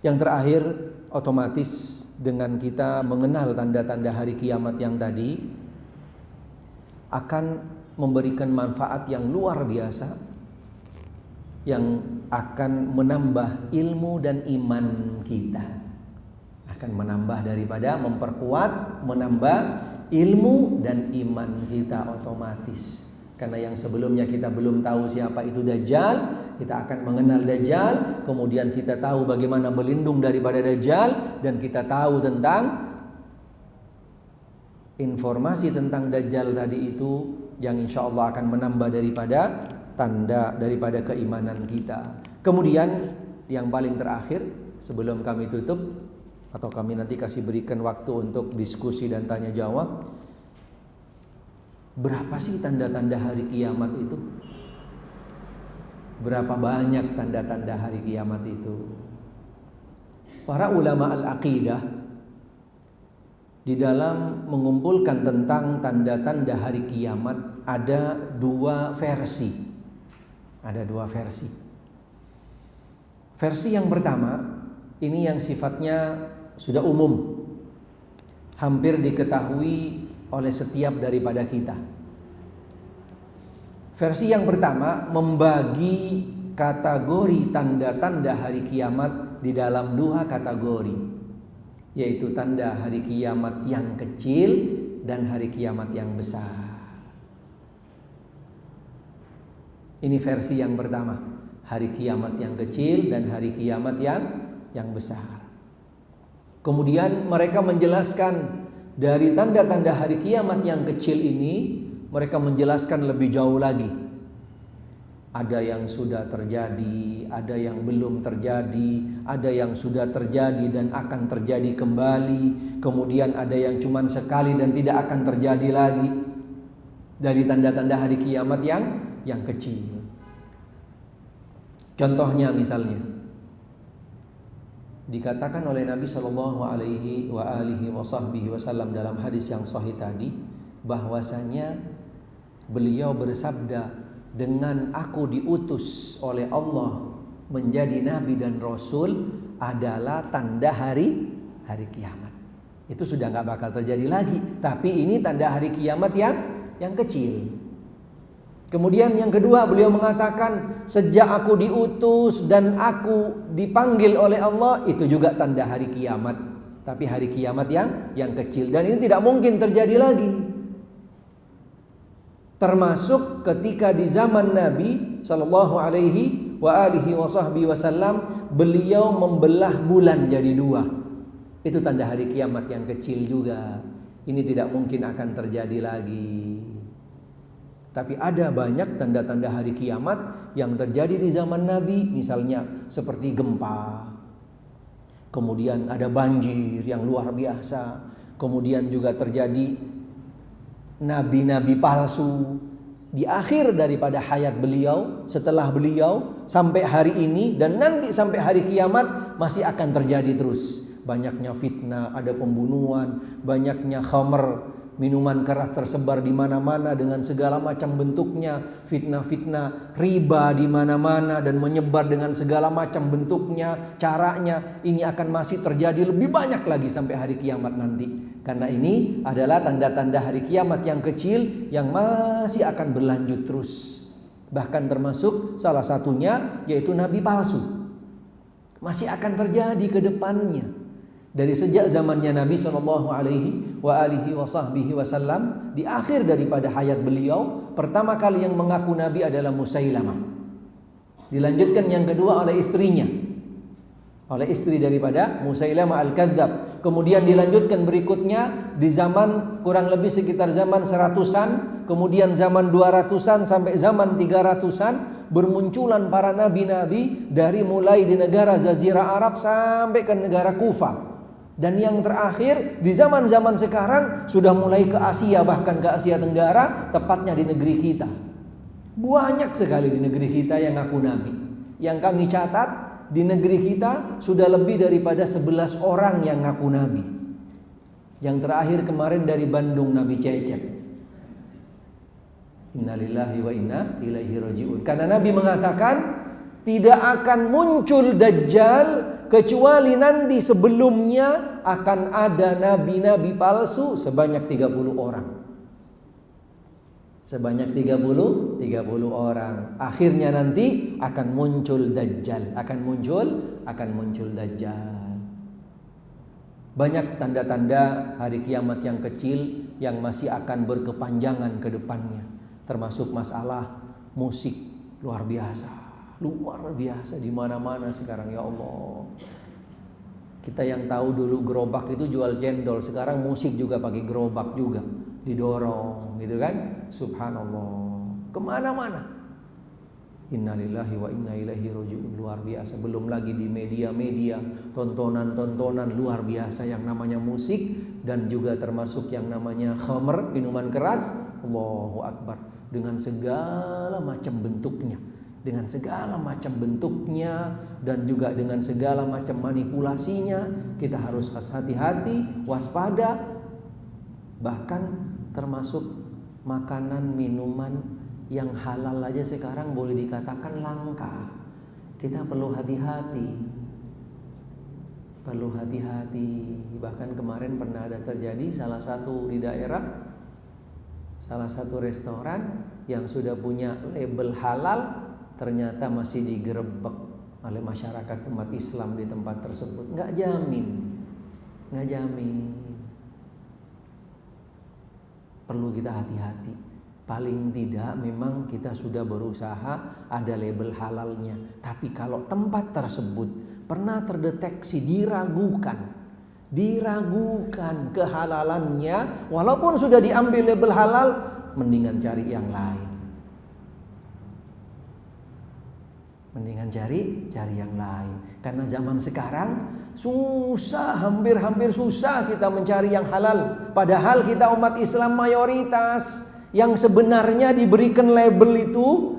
Yang terakhir, otomatis dengan kita mengenal tanda-tanda hari kiamat yang tadi akan memberikan manfaat yang luar biasa, yang akan menambah ilmu dan iman kita. Akan menambah daripada memperkuat, menambah ilmu dan iman kita otomatis. Karena yang sebelumnya kita belum tahu siapa itu Dajjal, kita akan mengenal Dajjal, kemudian kita tahu bagaimana berlindung daripada Dajjal, dan kita tahu tentang informasi tentang Dajjal tadi itu yang insya Allah akan menambah daripada tanda daripada keimanan kita. Kemudian yang paling terakhir sebelum kami tutup atau kami nanti kasih berikan waktu untuk diskusi dan tanya jawab, berapa sih tanda-tanda hari kiamat itu? Berapa banyak tanda-tanda hari kiamat itu? Para ulama al-aqidah di dalam mengumpulkan tentang tanda-tanda hari kiamat ada dua versi. Ada dua versi. Versi yang pertama, ini yang sifatnya sudah umum, hampir diketahui oleh setiap daripada kita. Versi yang pertama membagi kategori tanda-tanda hari kiamat di dalam dua kategori, yaitu tanda hari kiamat yang kecil dan hari kiamat yang besar. Ini versi yang pertama, hari kiamat yang kecil dan hari kiamat yang besar. Kemudian mereka menjelaskan dari tanda-tanda hari kiamat yang kecil ini, mereka menjelaskan lebih jauh lagi. Ada yang sudah terjadi, ada yang belum terjadi, ada yang sudah terjadi dan akan terjadi kembali, kemudian ada yang cuma sekali dan tidak akan terjadi lagi. Dari tanda-tanda hari kiamat yang kecil. Contohnya misalnya, dikatakan oleh Nabi Shallallahu Alaihi Wasallam dalam hadis yang sahih tadi, bahwasanya beliau bersabda, dengan aku diutus oleh Allah menjadi nabi dan rasul adalah tanda hari kiamat. Itu sudah nggak bakal terjadi lagi, tapi ini tanda hari kiamat yang kecil. Kemudian yang kedua, beliau mengatakan sejak aku diutus dan aku dipanggil oleh Allah, itu juga tanda hari kiamat, tapi hari kiamat yang kecil, dan ini tidak mungkin terjadi lagi. Termasuk ketika di zaman Nabi Sallallahu Alaihi Wasallam beliau membelah bulan jadi dua. Itu tanda hari kiamat yang kecil juga. Ini tidak mungkin akan terjadi lagi. Tapi ada banyak tanda-tanda hari kiamat yang terjadi di zaman Nabi, misalnya seperti gempa. Kemudian ada banjir yang luar biasa. Kemudian juga terjadi nabi-nabi palsu di akhir daripada hayat beliau, setelah beliau sampai hari ini dan nanti sampai hari kiamat masih akan terjadi terus. Banyaknya fitnah, ada pembunuhan, banyaknya khamr, minuman keras tersebar di mana-mana dengan segala macam bentuknya, fitnah-fitnah, riba di mana-mana dan menyebar dengan segala macam bentuknya, caranya. Ini akan masih terjadi lebih banyak lagi sampai hari kiamat nanti. Karena ini adalah tanda-tanda hari kiamat yang kecil yang masih akan berlanjut terus. Bahkan termasuk salah satunya yaitu nabi palsu. Masih akan terjadi ke depannya. Dari sejak zamannya Nabi SAW, di akhir daripada hayat beliau, pertama kali yang mengaku Nabi adalah Musailamah. Dilanjutkan yang kedua oleh istrinya, oleh istri daripada Musailamah Al-Kadzab. Kemudian dilanjutkan berikutnya di zaman kurang lebih sekitar zaman 100-an, kemudian zaman 200-an sampai zaman 300-an, bermunculan para nabi-nabi dari mulai di negara Jazirah Arab sampai ke negara Kufah. Dan yang terakhir di zaman-zaman sekarang sudah mulai ke Asia, bahkan ke Asia Tenggara, tepatnya di negeri kita. Banyak sekali di negeri kita yang ngaku nabi. Yang kami catat di negeri kita sudah lebih daripada 11 orang yang ngaku nabi. Yang terakhir kemarin dari Bandung, Nabi Cecep. Innalillahi wa inna ilaihi raji'un. Karena Nabi mengatakan tidak akan muncul Dajjal kecuali nanti sebelumnya akan ada nabi-nabi palsu sebanyak 30 orang. Sebanyak 30 orang. Akhirnya nanti akan muncul Dajjal, akan muncul Dajjal. Banyak tanda-tanda hari kiamat yang kecil yang masih akan berkepanjangan ke depannya. Termasuk masalah musik luar biasa di mana-mana sekarang, ya Allah. Kita yang tahu dulu gerobak itu jual cendol, sekarang musik juga pakai gerobak juga, didorong gitu kan. Subhanallah, kemana-mana. Innalillahi wa inna ilaihi raji'un, luar biasa. Belum lagi di media-media, tontonan-tontonan luar biasa yang namanya musik, dan juga termasuk yang namanya khamr, minuman keras. Allahu Akbar, dengan segala macam bentuknya, dengan segala macam bentuknya dan juga dengan segala macam manipulasinya. Kita harus hati-hati, waspada. Bahkan termasuk makanan, minuman yang halal aja sekarang boleh dikatakan langka. Kita perlu hati-hati. Perlu hati-hati. Bahkan kemarin pernah ada terjadi salah satu di daerah, salah satu restoran yang sudah punya label halal ternyata masih digerebek oleh masyarakat umat Islam di tempat tersebut. Nggak jamin. Perlu kita hati-hati. Paling tidak memang kita sudah berusaha ada label halalnya. Tapi kalau tempat tersebut pernah terdeteksi diragukan kehalalannya, walaupun sudah diambil label halal, mendingan cari yang lain. Mendingan cari yang lain. Karena zaman sekarang susah, hampir susah kita mencari yang halal. Padahal kita umat Islam mayoritas. Yang sebenarnya diberikan label itu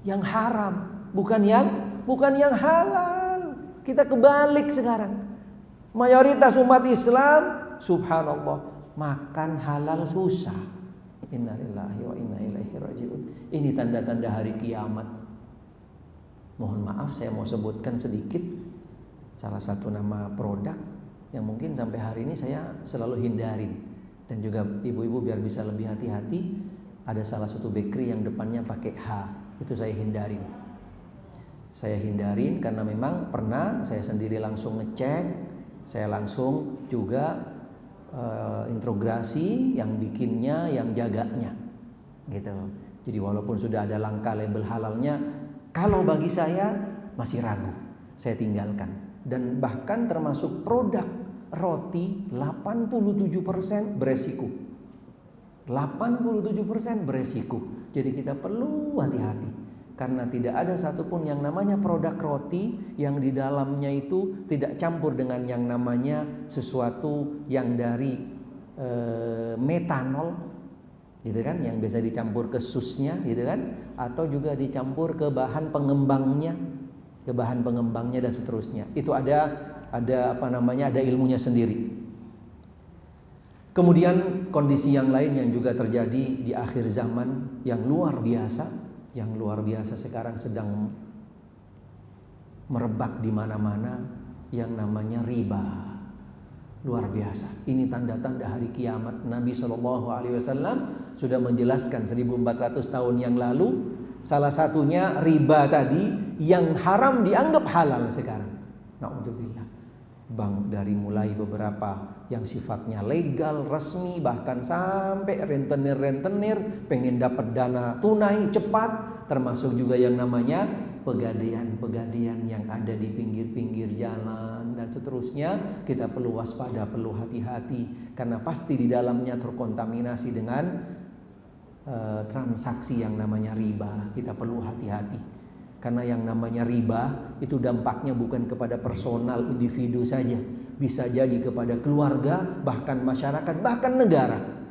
yang haram, bukan yang halal. Kita kebalik sekarang. Mayoritas umat Islam, subhanallah, makan halal susah. Innalillahi wa inna ilaihi raji'un. Ini tanda-tanda hari kiamat. Mohon maaf saya mau sebutkan sedikit salah satu nama produk yang mungkin sampai hari ini saya selalu hindarin. Dan juga ibu-ibu biar bisa lebih hati-hati, ada salah satu bakery yang depannya pakai H, itu saya hindarin. Saya hindarin karena memang pernah saya sendiri langsung ngecek, saya langsung juga integrasi yang bikinnya, yang jaganya, gitu. Jadi walaupun sudah ada langkah label halalnya, kalau bagi saya masih ragu, saya tinggalkan. Dan bahkan termasuk produk roti 87% beresiko. 87% beresiko. Jadi kita perlu hati-hati. Karena tidak ada satupun yang namanya produk roti yang di dalamnya itu tidak campur dengan yang namanya sesuatu yang dari metanol, gitu kan, yang biasa dicampur ke susnya, gitu kan, atau juga dicampur ke bahan pengembangnya, dan seterusnya. Itu ada ilmunya sendiri. Kemudian kondisi yang lain yang juga terjadi di akhir zaman yang luar biasa sekarang sedang merebak di mana-mana, yang namanya riba. Luar biasa. Ini tanda-tanda hari kiamat. Nabi SAW sudah menjelaskan 1400 tahun yang lalu. Salah satunya riba tadi yang haram dianggap halal sekarang. Na'udzubillah. Bank dari mulai beberapa yang sifatnya legal, resmi, bahkan sampai rentenir pengen dapat dana tunai cepat, termasuk juga yang namanya pegadaian yang ada di pinggir-pinggir jalan dan seterusnya. Kita perlu waspada, perlu hati-hati karena pasti di dalamnya terkontaminasi dengan transaksi yang namanya riba. Kita perlu hati-hati. Karena yang namanya riba itu dampaknya bukan kepada personal individu saja, bisa jadi kepada keluarga, bahkan masyarakat, bahkan negara.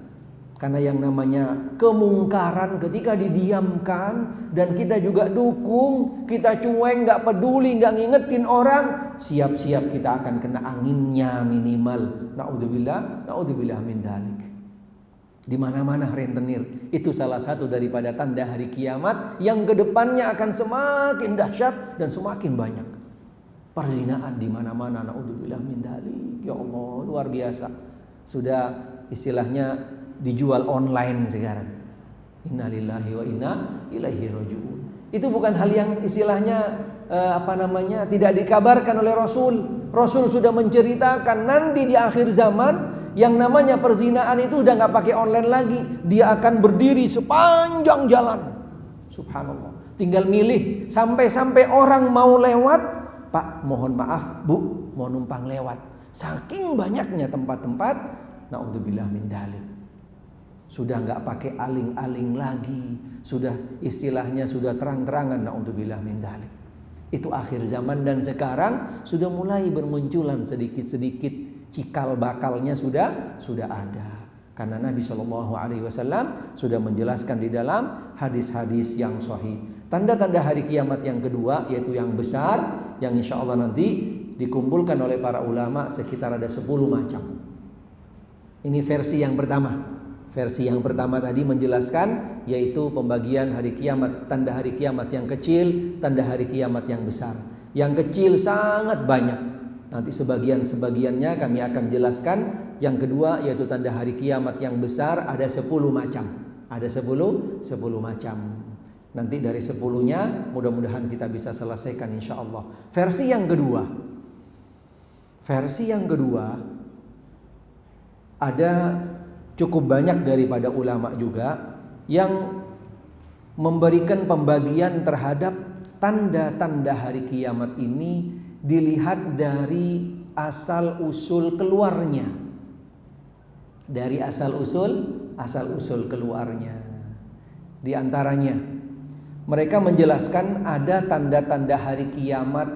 Karena yang namanya kemungkaran ketika didiamkan dan kita juga dukung, kita cuek, nggak peduli, nggak ngingetin orang, siap-siap kita akan kena anginnya minimal. Naudzubillah min dzalik. Di mana-mana rentenir. Itu salah satu daripada tanda hari kiamat yang kedepannya akan semakin dahsyat dan semakin banyak. Perzinaan di mana-mana. Naudzubillah min dzalik. Ya Allah, luar biasa. Sudah istilahnya dijual online sekarang. Innalillahi wa inna ilaihi raji'un. Itu bukan hal yang istilahnya tidak dikabarkan oleh Rasul. Rasul sudah menceritakan nanti di akhir zaman yang namanya perzinaan itu udah nggak pakai online lagi, dia akan berdiri sepanjang jalan. Subhanallah. Tinggal milih sampai orang mau lewat Pak mohon maaf, Bu mau numpang lewat. Saking banyaknya tempat-tempat, naudzubillah min dzalik. Sudah nggak pakai aling-aling lagi, sudah istilahnya sudah terang-terangan, naudzubillah min dzalik. Itu akhir zaman, dan sekarang sudah mulai bermunculan sedikit-sedikit cikal bakalnya sudah ada. Karena Nabi SAW sudah menjelaskan di dalam hadis-hadis yang sahih. Tanda-tanda hari kiamat yang kedua, yaitu yang besar, yang insya Allah nanti dikumpulkan oleh para ulama sekitar ada 10 macam. Ini versi yang pertama. Versi yang pertama tadi menjelaskan yaitu pembagian hari kiamat, tanda hari kiamat yang kecil, tanda hari kiamat yang besar. Yang kecil sangat banyak. Nanti sebagian-sebagiannya kami akan jelaskan. Yang kedua yaitu tanda hari kiamat yang besar ada 10 macam. Ada 10 macam. Nanti dari 10-nya mudah-mudahan kita bisa selesaikan insya Allah. Versi yang kedua ada cukup banyak daripada ulama juga yang memberikan pembagian terhadap tanda-tanda hari kiamat ini dilihat dari asal usul keluarnya. Dari asal usul keluarnya. Di antaranya mereka menjelaskan ada tanda-tanda hari kiamat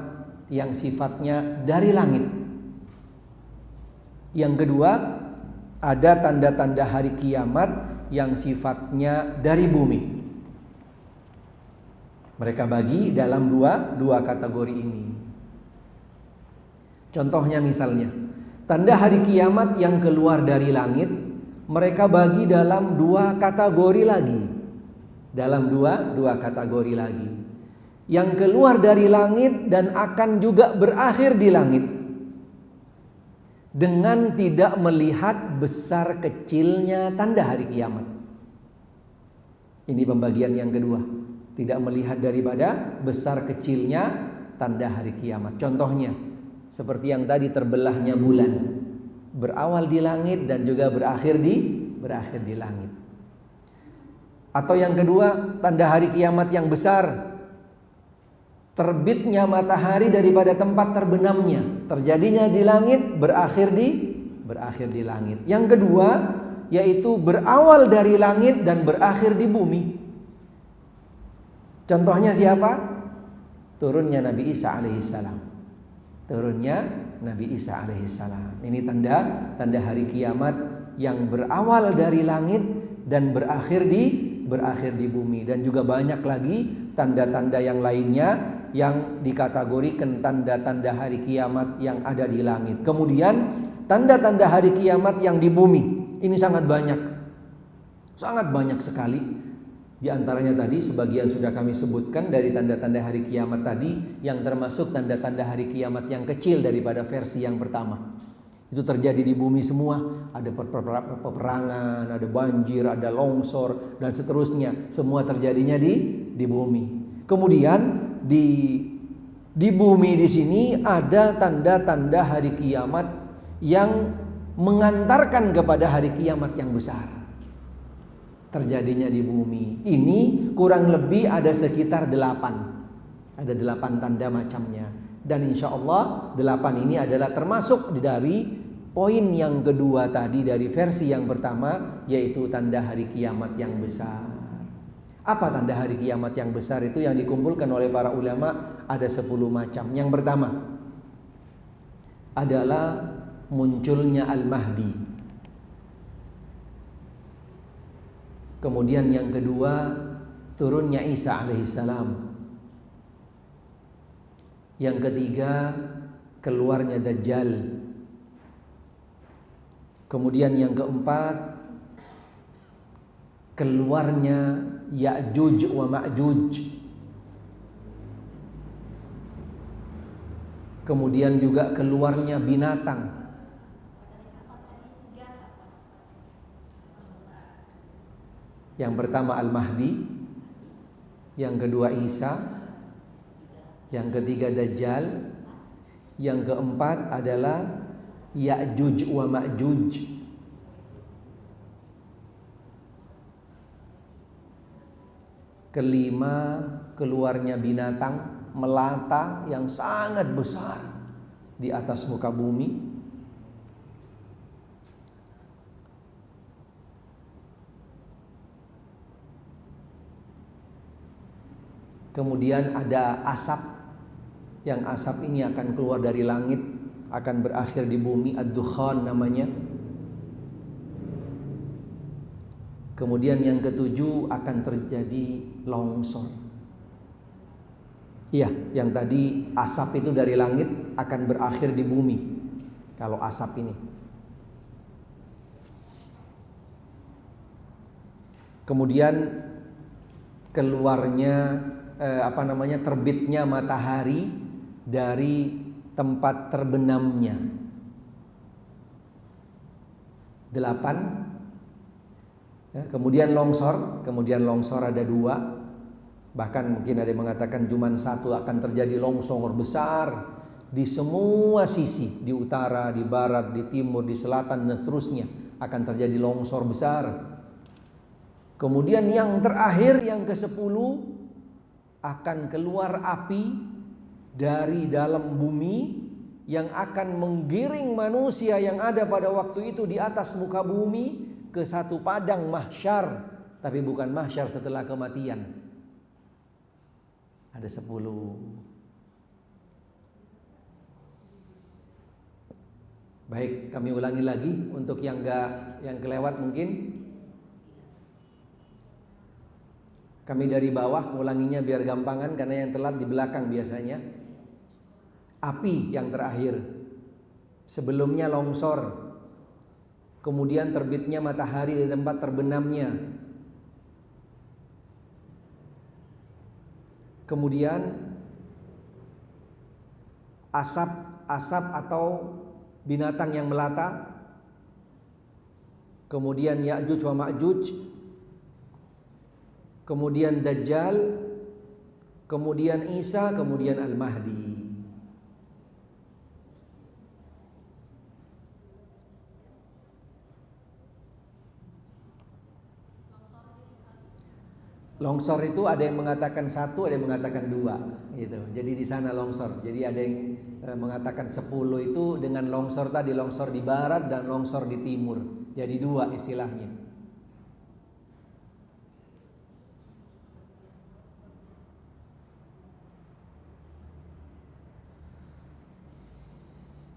yang sifatnya dari langit. Yang kedua, ada tanda-tanda hari kiamat yang sifatnya dari bumi. Mereka bagi dalam dua kategori ini. Contohnya misalnya, tanda hari kiamat yang keluar dari langit, mereka bagi dalam 2 kategori lagi. Dalam dua kategori lagi. Yang keluar dari langit dan akan juga berakhir di langit. Dengan tidak melihat besar kecilnya tanda hari kiamat. Ini pembagian yang kedua. Tidak melihat daripada besar kecilnya tanda hari kiamat. Contohnya seperti yang tadi terbelahnya bulan, berawal di langit dan juga berakhir di langit. Atau yang kedua, tanda hari kiamat yang besar, terbitnya matahari daripada tempat terbenamnya, terjadinya di langit, berakhir di langit. Yang kedua yaitu berawal dari langit dan berakhir di bumi. Contohnya siapa? Turunnya Nabi Isa alaihissalam. Ini tanda hari kiamat yang berawal dari langit dan berakhir di bumi. Dan juga banyak lagi tanda-tanda yang lainnya yang dikategorikan tanda-tanda hari kiamat yang ada di langit. Kemudian tanda-tanda hari kiamat yang di bumi. Ini sangat banyak sekali. Di antaranya tadi sebagian sudah kami sebutkan dari tanda-tanda hari kiamat tadi, yang termasuk tanda-tanda hari kiamat yang kecil daripada versi yang pertama. Itu terjadi di bumi semua. Ada peperangan, ada banjir, ada longsor dan seterusnya. Semua terjadinya di bumi. Kemudian di bumi di sini ada tanda-tanda hari kiamat yang mengantarkan kepada hari kiamat yang besar. Terjadinya di bumi. Ini kurang lebih ada sekitar 8. Ada 8 tanda macamnya. Dan insya Allah 8 ini adalah termasuk dari poin yang kedua tadi dari versi yang pertama, yaitu tanda hari kiamat yang besar. Apa tanda hari kiamat yang besar itu yang dikumpulkan oleh para ulama? Ada 10 macam. Yang pertama adalah munculnya Al-Mahdi. Kemudian yang kedua, turunnya Isa alaihissalam. Yang ketiga, keluarnya Dajjal. Kemudian yang keempat, keluarnya Ya'juj wa Ma'juj. Kemudian juga keluarnya binatang. Yang pertama Al-Mahdi, yang kedua Isa, yang ketiga Dajjal, yang keempat adalah Ya'juj wa Ma'juj. Kelima, keluarnya binatang. melata yang sangat besar di atas muka bumi. Kemudian ada asap, yang asap ini akan keluar dari langit, akan berakhir di bumi, ad-dukhan namanya. Kemudian yang ketujuh akan terjadi longsor. Iya, yang tadi asap itu dari langit akan berakhir di bumi. Kalau asap ini. Kemudian keluarnya terbitnya matahari dari tempat terbenamnya. 8. Kemudian longsor ada 2. Bahkan mungkin ada yang mengatakan cuma 1 akan terjadi longsor besar di semua sisi, di utara, di barat, di timur, di selatan dan seterusnya akan terjadi longsor besar. Kemudian yang terakhir, yang ke-10, akan keluar api dari dalam bumi yang akan menggiring manusia yang ada pada waktu itu di atas muka bumi ke satu padang mahsyar, tapi bukan mahsyar setelah kematian. Ada 10. Baik, kami ulangi lagi untuk yang kelewat mungkin. Kami dari bawah ulanginya biar gampangan, karena yang telat di belakang biasanya. Api yang terakhir. Sebelumnya longsor. Kemudian terbitnya matahari di tempat terbenamnya. Kemudian asap atau binatang yang melata. Kemudian Ya'juj wa Ma'juj. Kemudian Dajjal, kemudian Isa, kemudian Al-Mahdi. Longsor itu ada yang mengatakan 1, ada yang mengatakan 2, gitu. Jadi di sana longsor. Jadi ada yang mengatakan 10 itu dengan longsor tadi, longsor di barat dan longsor di timur. Jadi 2 istilahnya.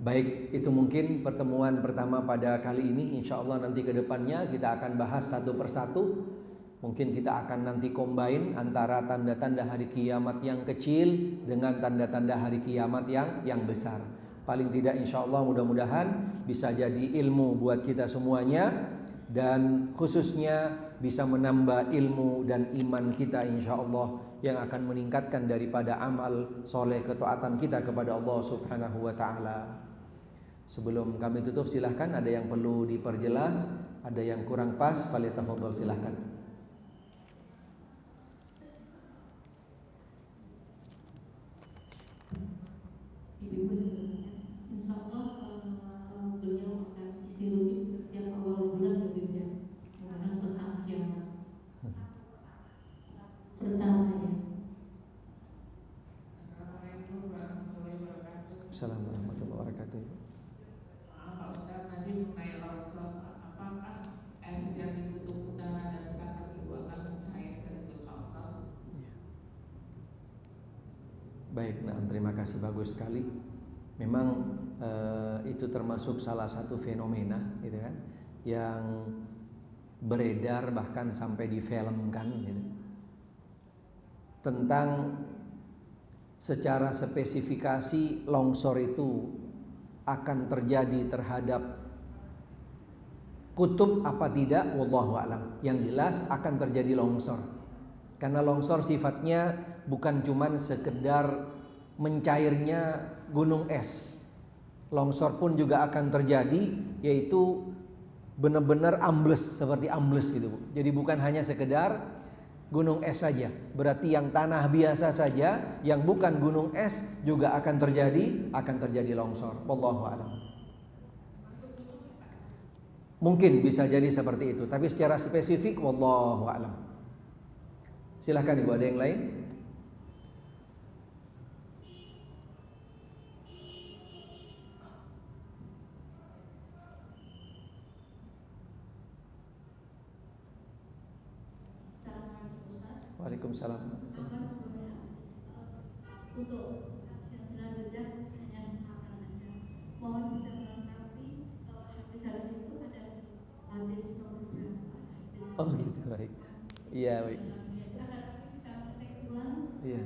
Baik, itu mungkin pertemuan pertama pada kali ini. Insya Allah nanti ke depannya kita akan bahas satu persatu. Mungkin kita akan nanti combine antara tanda-tanda hari kiamat yang kecil dengan tanda-tanda hari kiamat yang besar. Paling tidak insya Allah mudah-mudahan bisa jadi ilmu buat kita semuanya, dan khususnya bisa menambah ilmu dan iman kita insya Allah, yang akan meningkatkan daripada amal soleh ketaatan kita kepada Allah Subhanahu wa ta'ala. Sebelum kami tutup, silahkan ada yang perlu diperjelas, ada yang kurang pas, falyatafadhal, silahkan. Insya Allah beliau akan isi rujuk setiap awal bulan begitu, membahas tentang kiamat. Pertama ya. Assalamualaikum warahmatullahi wabarakatuh. Assalamualaikum warahmatullahi wabarakatuh. Pak Ustadz, tadi mengenai longsor, apakah es yang di kutub utara dan selatan itu akan mencair dan berlongsor? Baik, nah terima kasih, bagus sekali. Memang itu termasuk salah satu fenomena, gitu kan, yang beredar bahkan sampai difilmkan, gitu, tentang secara spesifikasi longsor itu akan terjadi terhadap kutub apa tidak, wallahu a'lam. Yang jelas akan terjadi longsor. Karena longsor sifatnya bukan cuman sekedar mencairnya gunung es. Longsor pun juga akan terjadi, yaitu benar-benar ambles, seperti ambles gitu, Bu. Jadi bukan hanya sekedar gunung es saja. Berarti yang tanah biasa saja, yang bukan gunung es juga akan terjadi longsor. Wallahu a'lam. Mungkin bisa jadi seperti itu, tapi secara spesifik wallahu a'lam. Silahkan Ibu, ada yang lain? Waalaikumsalam. Akan sebenarnya untuk kajian selanjutnya hanya akan aja. Mohon bisa melengkapi hadis-hadis itu ada hadis nomor berapa? Oh gitu, baik. Iya, baik. Bisa ketik ulang. Iya.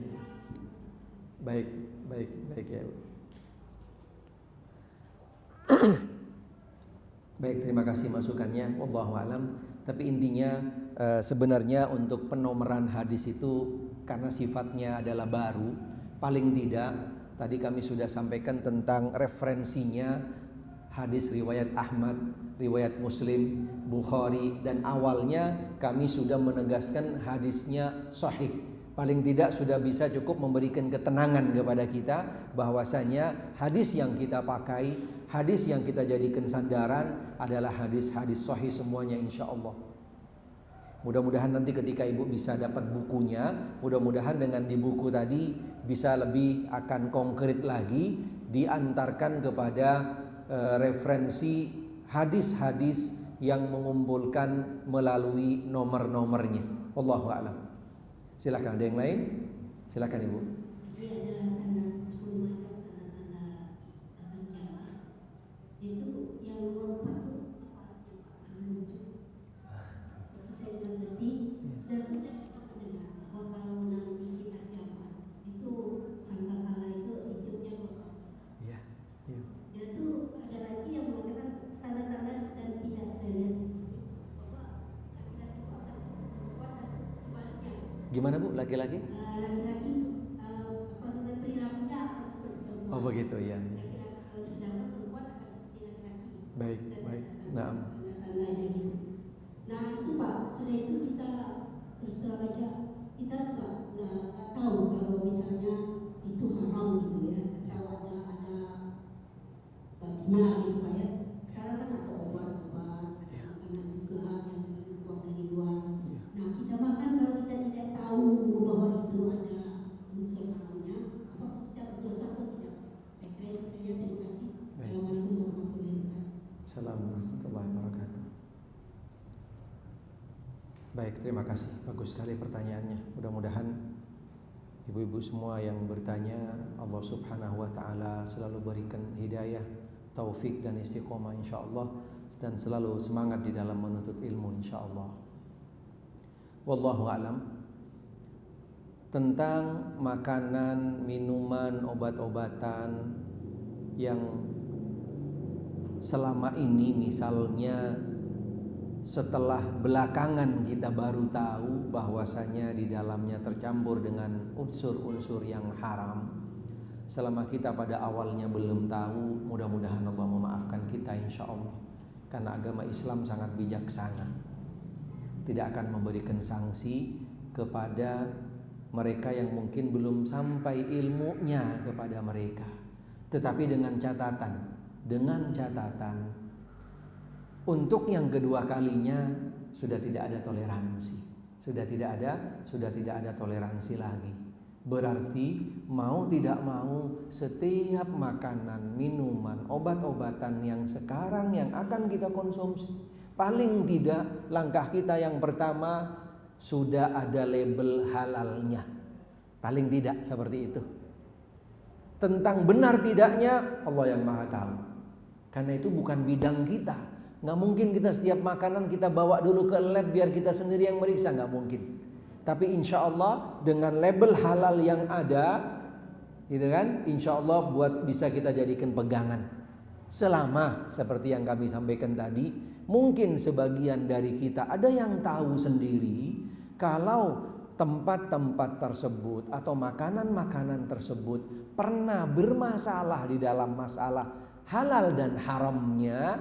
Baik ya, Bu. Baik, terima kasih masukannya. Wallahu a'lam. Tapi intinya sebenarnya untuk penomoran hadis itu karena sifatnya adalah baru, paling tidak tadi kami sudah sampaikan tentang referensinya hadis riwayat Ahmad, riwayat Muslim, Bukhari, dan awalnya kami sudah menegaskan hadisnya sahih. Paling tidak sudah bisa cukup memberikan ketenangan kepada kita bahwasanya hadis yang kita pakai, hadis yang kita jadikan sandaran adalah hadis-hadis sahih semuanya insya Allah. Mudah-mudahan nanti ketika ibu bisa dapat bukunya, mudah-mudahan dengan di buku tadi bisa lebih akan konkret lagi diantarkan kepada referensi hadis-hadis yang mengumpulkan melalui nomor-nomornya. Wallahu a'lam. Silakan, ada yang lain? Silakan Ibu. Jadi ada tanda 10 macam tanda-tanda akan kiamat. Itu yang nomor 4 itu apa yang akan muncul? Itu saya tidak ngerti. Saya mendengar bahwa kalau nanti kita kiamat itu sangkakala itu hidupnya kotor. Iya. Itu ada lagi yang mengatakan tanda-tanda dan tidak saya lihat bahwa laki-laki itu akan seperti perempuan dan sebaliknya. Gimana Bu, laki-laki? Laki-laki perilakunya akan seperti perempuan. Oh begitu ya. Sedangkan perempuan akan seperti laki-laki. Baik. Nah, Tanda-tandanya gitu. Nah itu Pak, sudah itu kita terus terang aja kita nggak tahu kalau misalnya itu haram gitu ya, atau ada baginya gitu Pak ya. Sekarang kan ada obat-obat, ada makanan juga yang dibuat dari luar. Nah kita makan kalau kita tidak tahu bahwa itu ada unsur haramnya, apa kita berdosa atau tidak? Saya kira itu saja. Terima kasih. Assalamualaikum warahmatullahi wabarakatuh. Assalamualaikum warahmatullahi wabarakatuh. Baik, terima kasih. Bagus sekali pertanyaannya. Mudah-mudahan ibu-ibu semua yang bertanya Allah Subhanahu wa taala selalu berikan hidayah, taufik dan istiqomah insyaallah, dan selalu semangat di dalam menuntut ilmu insyaallah. Wallahu a'lam. Tentang makanan, minuman, obat-obatan yang selama ini misalnya setelah belakangan kita baru tahu bahwasanya di dalamnya tercampur dengan unsur-unsur yang haram. Selama kita pada awalnya belum tahu, mudah-mudahan Allah memaafkan kita insyaallah. Karena agama Islam sangat bijaksana, tidak akan memberikan sanksi kepada mereka yang mungkin belum sampai ilmunya kepada mereka. Tetapi dengan catatan untuk yang kedua kalinya sudah tidak ada toleransi. Sudah tidak ada toleransi lagi. Berarti mau tidak mau setiap makanan, minuman, obat-obatan yang sekarang yang akan kita konsumsi, paling tidak langkah kita yang pertama sudah ada label halalnya. Paling tidak seperti itu. Tentang benar tidaknya Allah yang Maha tahu. Karena itu bukan bidang kita. Nggak mungkin kita setiap makanan kita bawa dulu ke lab biar kita sendiri yang meriksa, nggak mungkin. Tapi insya Allah dengan label halal yang ada, gitu kan, insya Allah buat bisa kita jadikan pegangan. Selama seperti yang kami sampaikan tadi, mungkin sebagian dari kita ada yang tahu sendiri kalau tempat-tempat tersebut atau makanan-makanan tersebut pernah bermasalah di dalam masalah halal dan haramnya.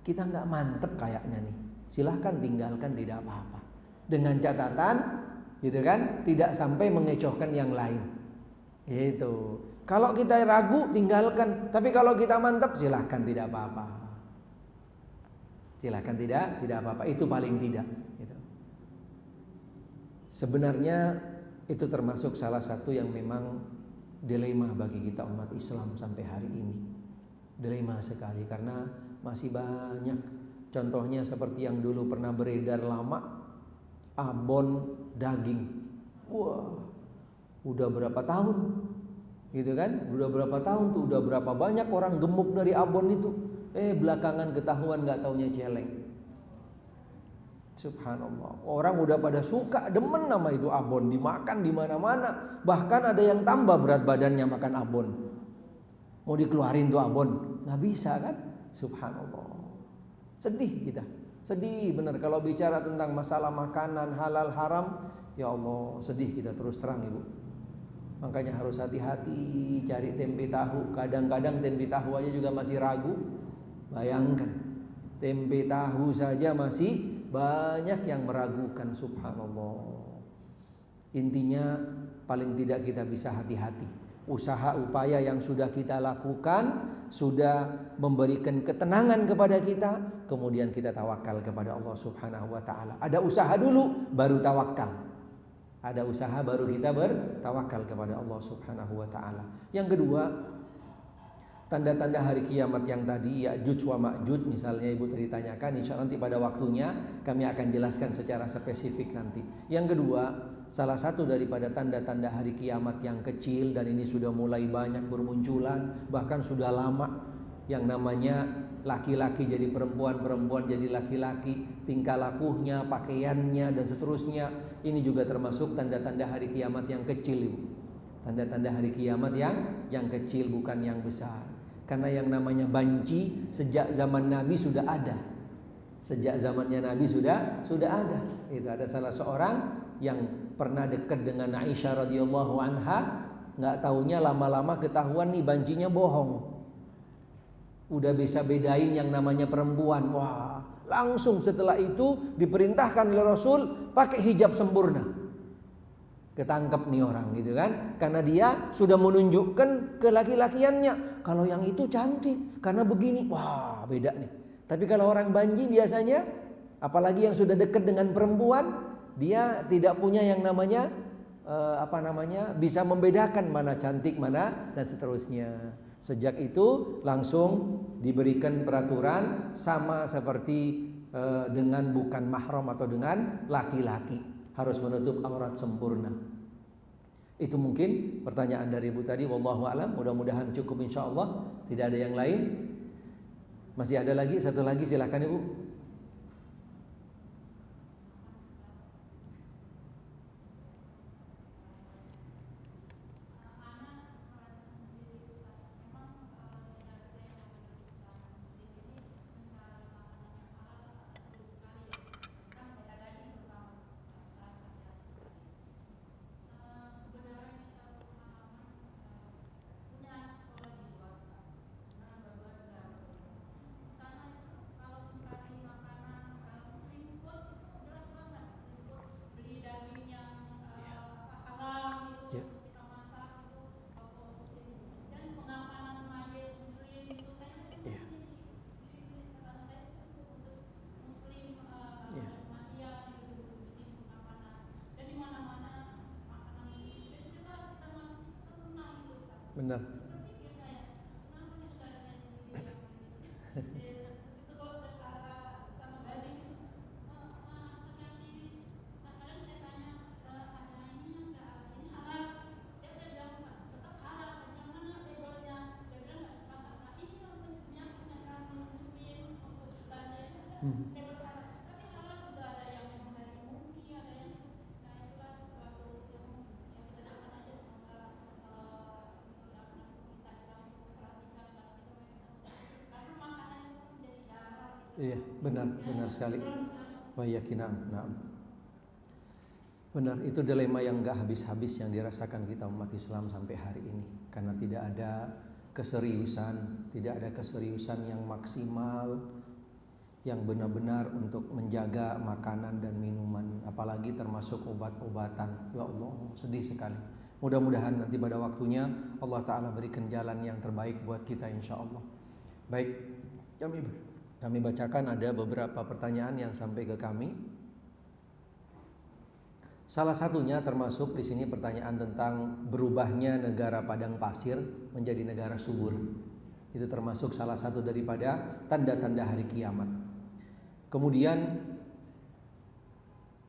Kita nggak mantep kayaknya nih, silahkan tinggalkan, tidak apa-apa. Dengan catatan, gitu kan, tidak sampai mengecohkan yang lain. Gitu. Kalau kita ragu, tinggalkan. Tapi kalau kita mantep, silahkan, tidak apa-apa. Silahkan tidak apa-apa. Itu paling tidak. Gitu. Sebenarnya itu termasuk salah satu yang memang dilema bagi kita umat Islam sampai hari ini. Dilema sekali karena masih banyak. Contohnya seperti yang dulu pernah beredar lama, abon daging. wah, udah berapa tahun, gitu kan? Udah berapa tahun tuh, udah berapa banyak orang gemuk dari abon itu. Belakangan ketahuan nggak taunya celeng. Subhanallah, orang udah pada suka, demen nama itu abon, dimakan di mana-mana. Bahkan ada yang tambah berat badannya makan abon. Mau dikeluarin tuh abon, nggak bisa kan? Subhanallah, sedih kita, sedih benar kalau bicara tentang masalah makanan halal haram. Ya Allah, sedih kita terus terang ibu. Makanya harus hati-hati cari tempe tahu. Kadang-kadang tempe tahu aja juga masih ragu. Bayangkan, tempe tahu saja masih banyak yang meragukan. Subhanallah. Intinya paling tidak kita bisa hati-hati. Usaha upaya yang sudah kita lakukan sudah memberikan ketenangan kepada kita, kemudian kita tawakal kepada Allah Subhanahu wa taala. Ada usaha dulu baru tawakal. Ada usaha baru kita bertawakal kepada Allah Subhanahu wa taala. Yang kedua, tanda-tanda hari kiamat yang tadi, Ya'juj wa Ma'juj misalnya ibu tadi tanyakan, insya Allah nanti pada waktunya kami akan jelaskan secara spesifik nanti. Yang kedua, salah satu daripada tanda-tanda hari kiamat yang kecil, dan ini sudah mulai banyak bermunculan, bahkan sudah lama, yang namanya laki-laki jadi perempuan, perempuan jadi laki-laki, tingkah lakunya, pakaiannya dan seterusnya. Ini juga termasuk tanda-tanda hari kiamat yang kecil ibu. Tanda-tanda hari kiamat yang kecil, bukan yang besar. Karena yang namanya banci sejak zaman Nabi sudah ada. Sejak zamannya Nabi sudah ada. Itu ada salah seorang yang pernah dekat dengan Aisyah radhiyallahu anha, nggak taunya lama-lama ketahuan nih bancinya bohong. Udah bisa bedain yang namanya perempuan. Wah, langsung setelah itu diperintahkan oleh Rasul pakai hijab sempurna. Ketangkep nih orang gitu kan, karena dia sudah menunjukkan kelaki-lakiannya. Kalau yang itu cantik karena begini, wah beda nih. Tapi kalau orang banji biasanya, apalagi yang sudah dekat dengan perempuan, dia tidak punya yang namanya bisa membedakan mana cantik mana dan seterusnya. Sejak itu langsung diberikan peraturan sama seperti dengan bukan mahram atau dengan laki-laki, harus menutup aurat sempurna. Itu mungkin pertanyaan dari ibu tadi. Wallahu a'lam. Mudah-mudahan cukup insyaallah. Tidak ada yang lain. Masih ada lagi, satu lagi silakan ibu. Benar. Iya, benar sekali. Wa yakinam, na'am. Benar, itu dilema yang enggak habis-habis yang dirasakan kita umat Islam sampai hari ini. Karena tidak ada keseriusan yang maksimal, yang benar-benar untuk menjaga makanan dan minuman, apalagi termasuk obat-obatan. Ya Allah, sedih sekali. Mudah-mudahan nanti pada waktunya Allah Ta'ala berikan jalan yang terbaik buat kita insyaallah. Baik, kami bacakan ada beberapa pertanyaan yang sampai ke kami. Salah satunya termasuk di sini pertanyaan tentang berubahnya negara padang pasir menjadi negara subur. Itu termasuk salah satu daripada tanda-tanda hari kiamat. Kemudian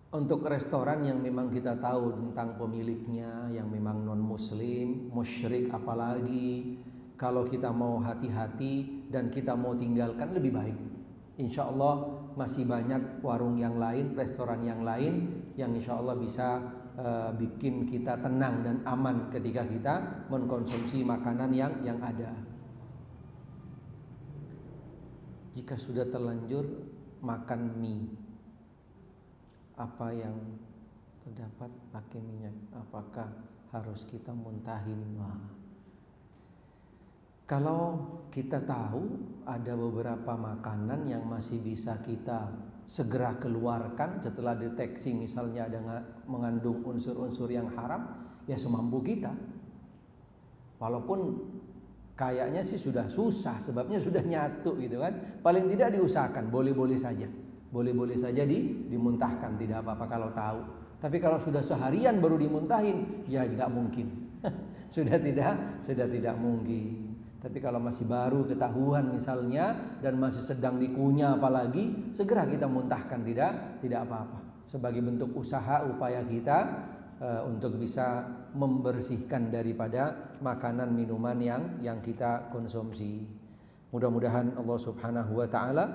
Untuk restoran yang memang kita tahu tentang pemiliknya, yang memang non muslim, musyrik apalagi, kalau kita mau hati-hati dan kita mau tinggalkan lebih baik. Insya Allah masih banyak warung yang lain, restoran yang lain yang insya Allah bisa bikin kita tenang dan aman ketika kita mengkonsumsi makanan yang ada. Jika sudah terlanjur makan mie, apa yang terdapat pakai minyak, apakah harus kita muntahin? Kalau kita tahu ada beberapa makanan yang masih bisa kita segera keluarkan setelah deteksi misalnya ada mengandung unsur-unsur yang haram, ya semampu kita. Walaupun kayaknya sih sudah susah, sebabnya sudah nyatu gitu kan. Paling tidak diusahakan, boleh-boleh saja. Boleh-boleh saja dimuntahkan, tidak apa-apa kalau tahu. Tapi kalau sudah seharian baru dimuntahin, ya nggak mungkin. sudah tidak mungkin. Tapi kalau masih baru ketahuan misalnya dan masih sedang dikunyah apalagi, segera kita muntahkan, tidak apa-apa. Sebagai bentuk usaha upaya kita untuk bisa membersihkan daripada makanan minuman yang kita konsumsi. Mudah-mudahan Allah Subhanahu wa taala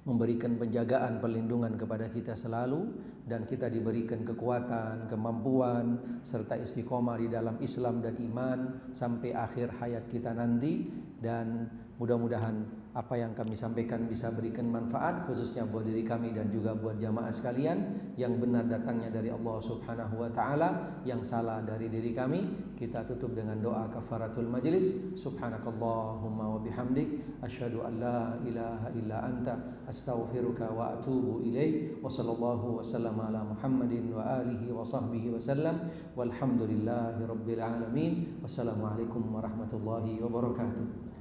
memberikan penjagaan, perlindungan kepada kita selalu, dan kita diberikan kekuatan, kemampuan serta istiqomah di dalam Islam dan iman sampai akhir hayat kita nanti. Dan mudah-mudahan apa yang kami sampaikan bisa berikan manfaat khususnya buat diri kami dan juga buat jamaah sekalian. Yang benar datangnya dari Allah Subhanahu wa taala, yang salah dari diri kami. Kita tutup dengan doa kafaratul majlis. Subhanakallahumma wa bihamdik asyhadu an la ilaha illa anta astaghfiruka wa atubu ilaik. Wa sallallahu wasallam ala Muhammadin wa alihi wa sahbihi wasallam. Walhamdulillahi rabbil alamin. Wassalamualaikum warahmatullahi wabarakatuh.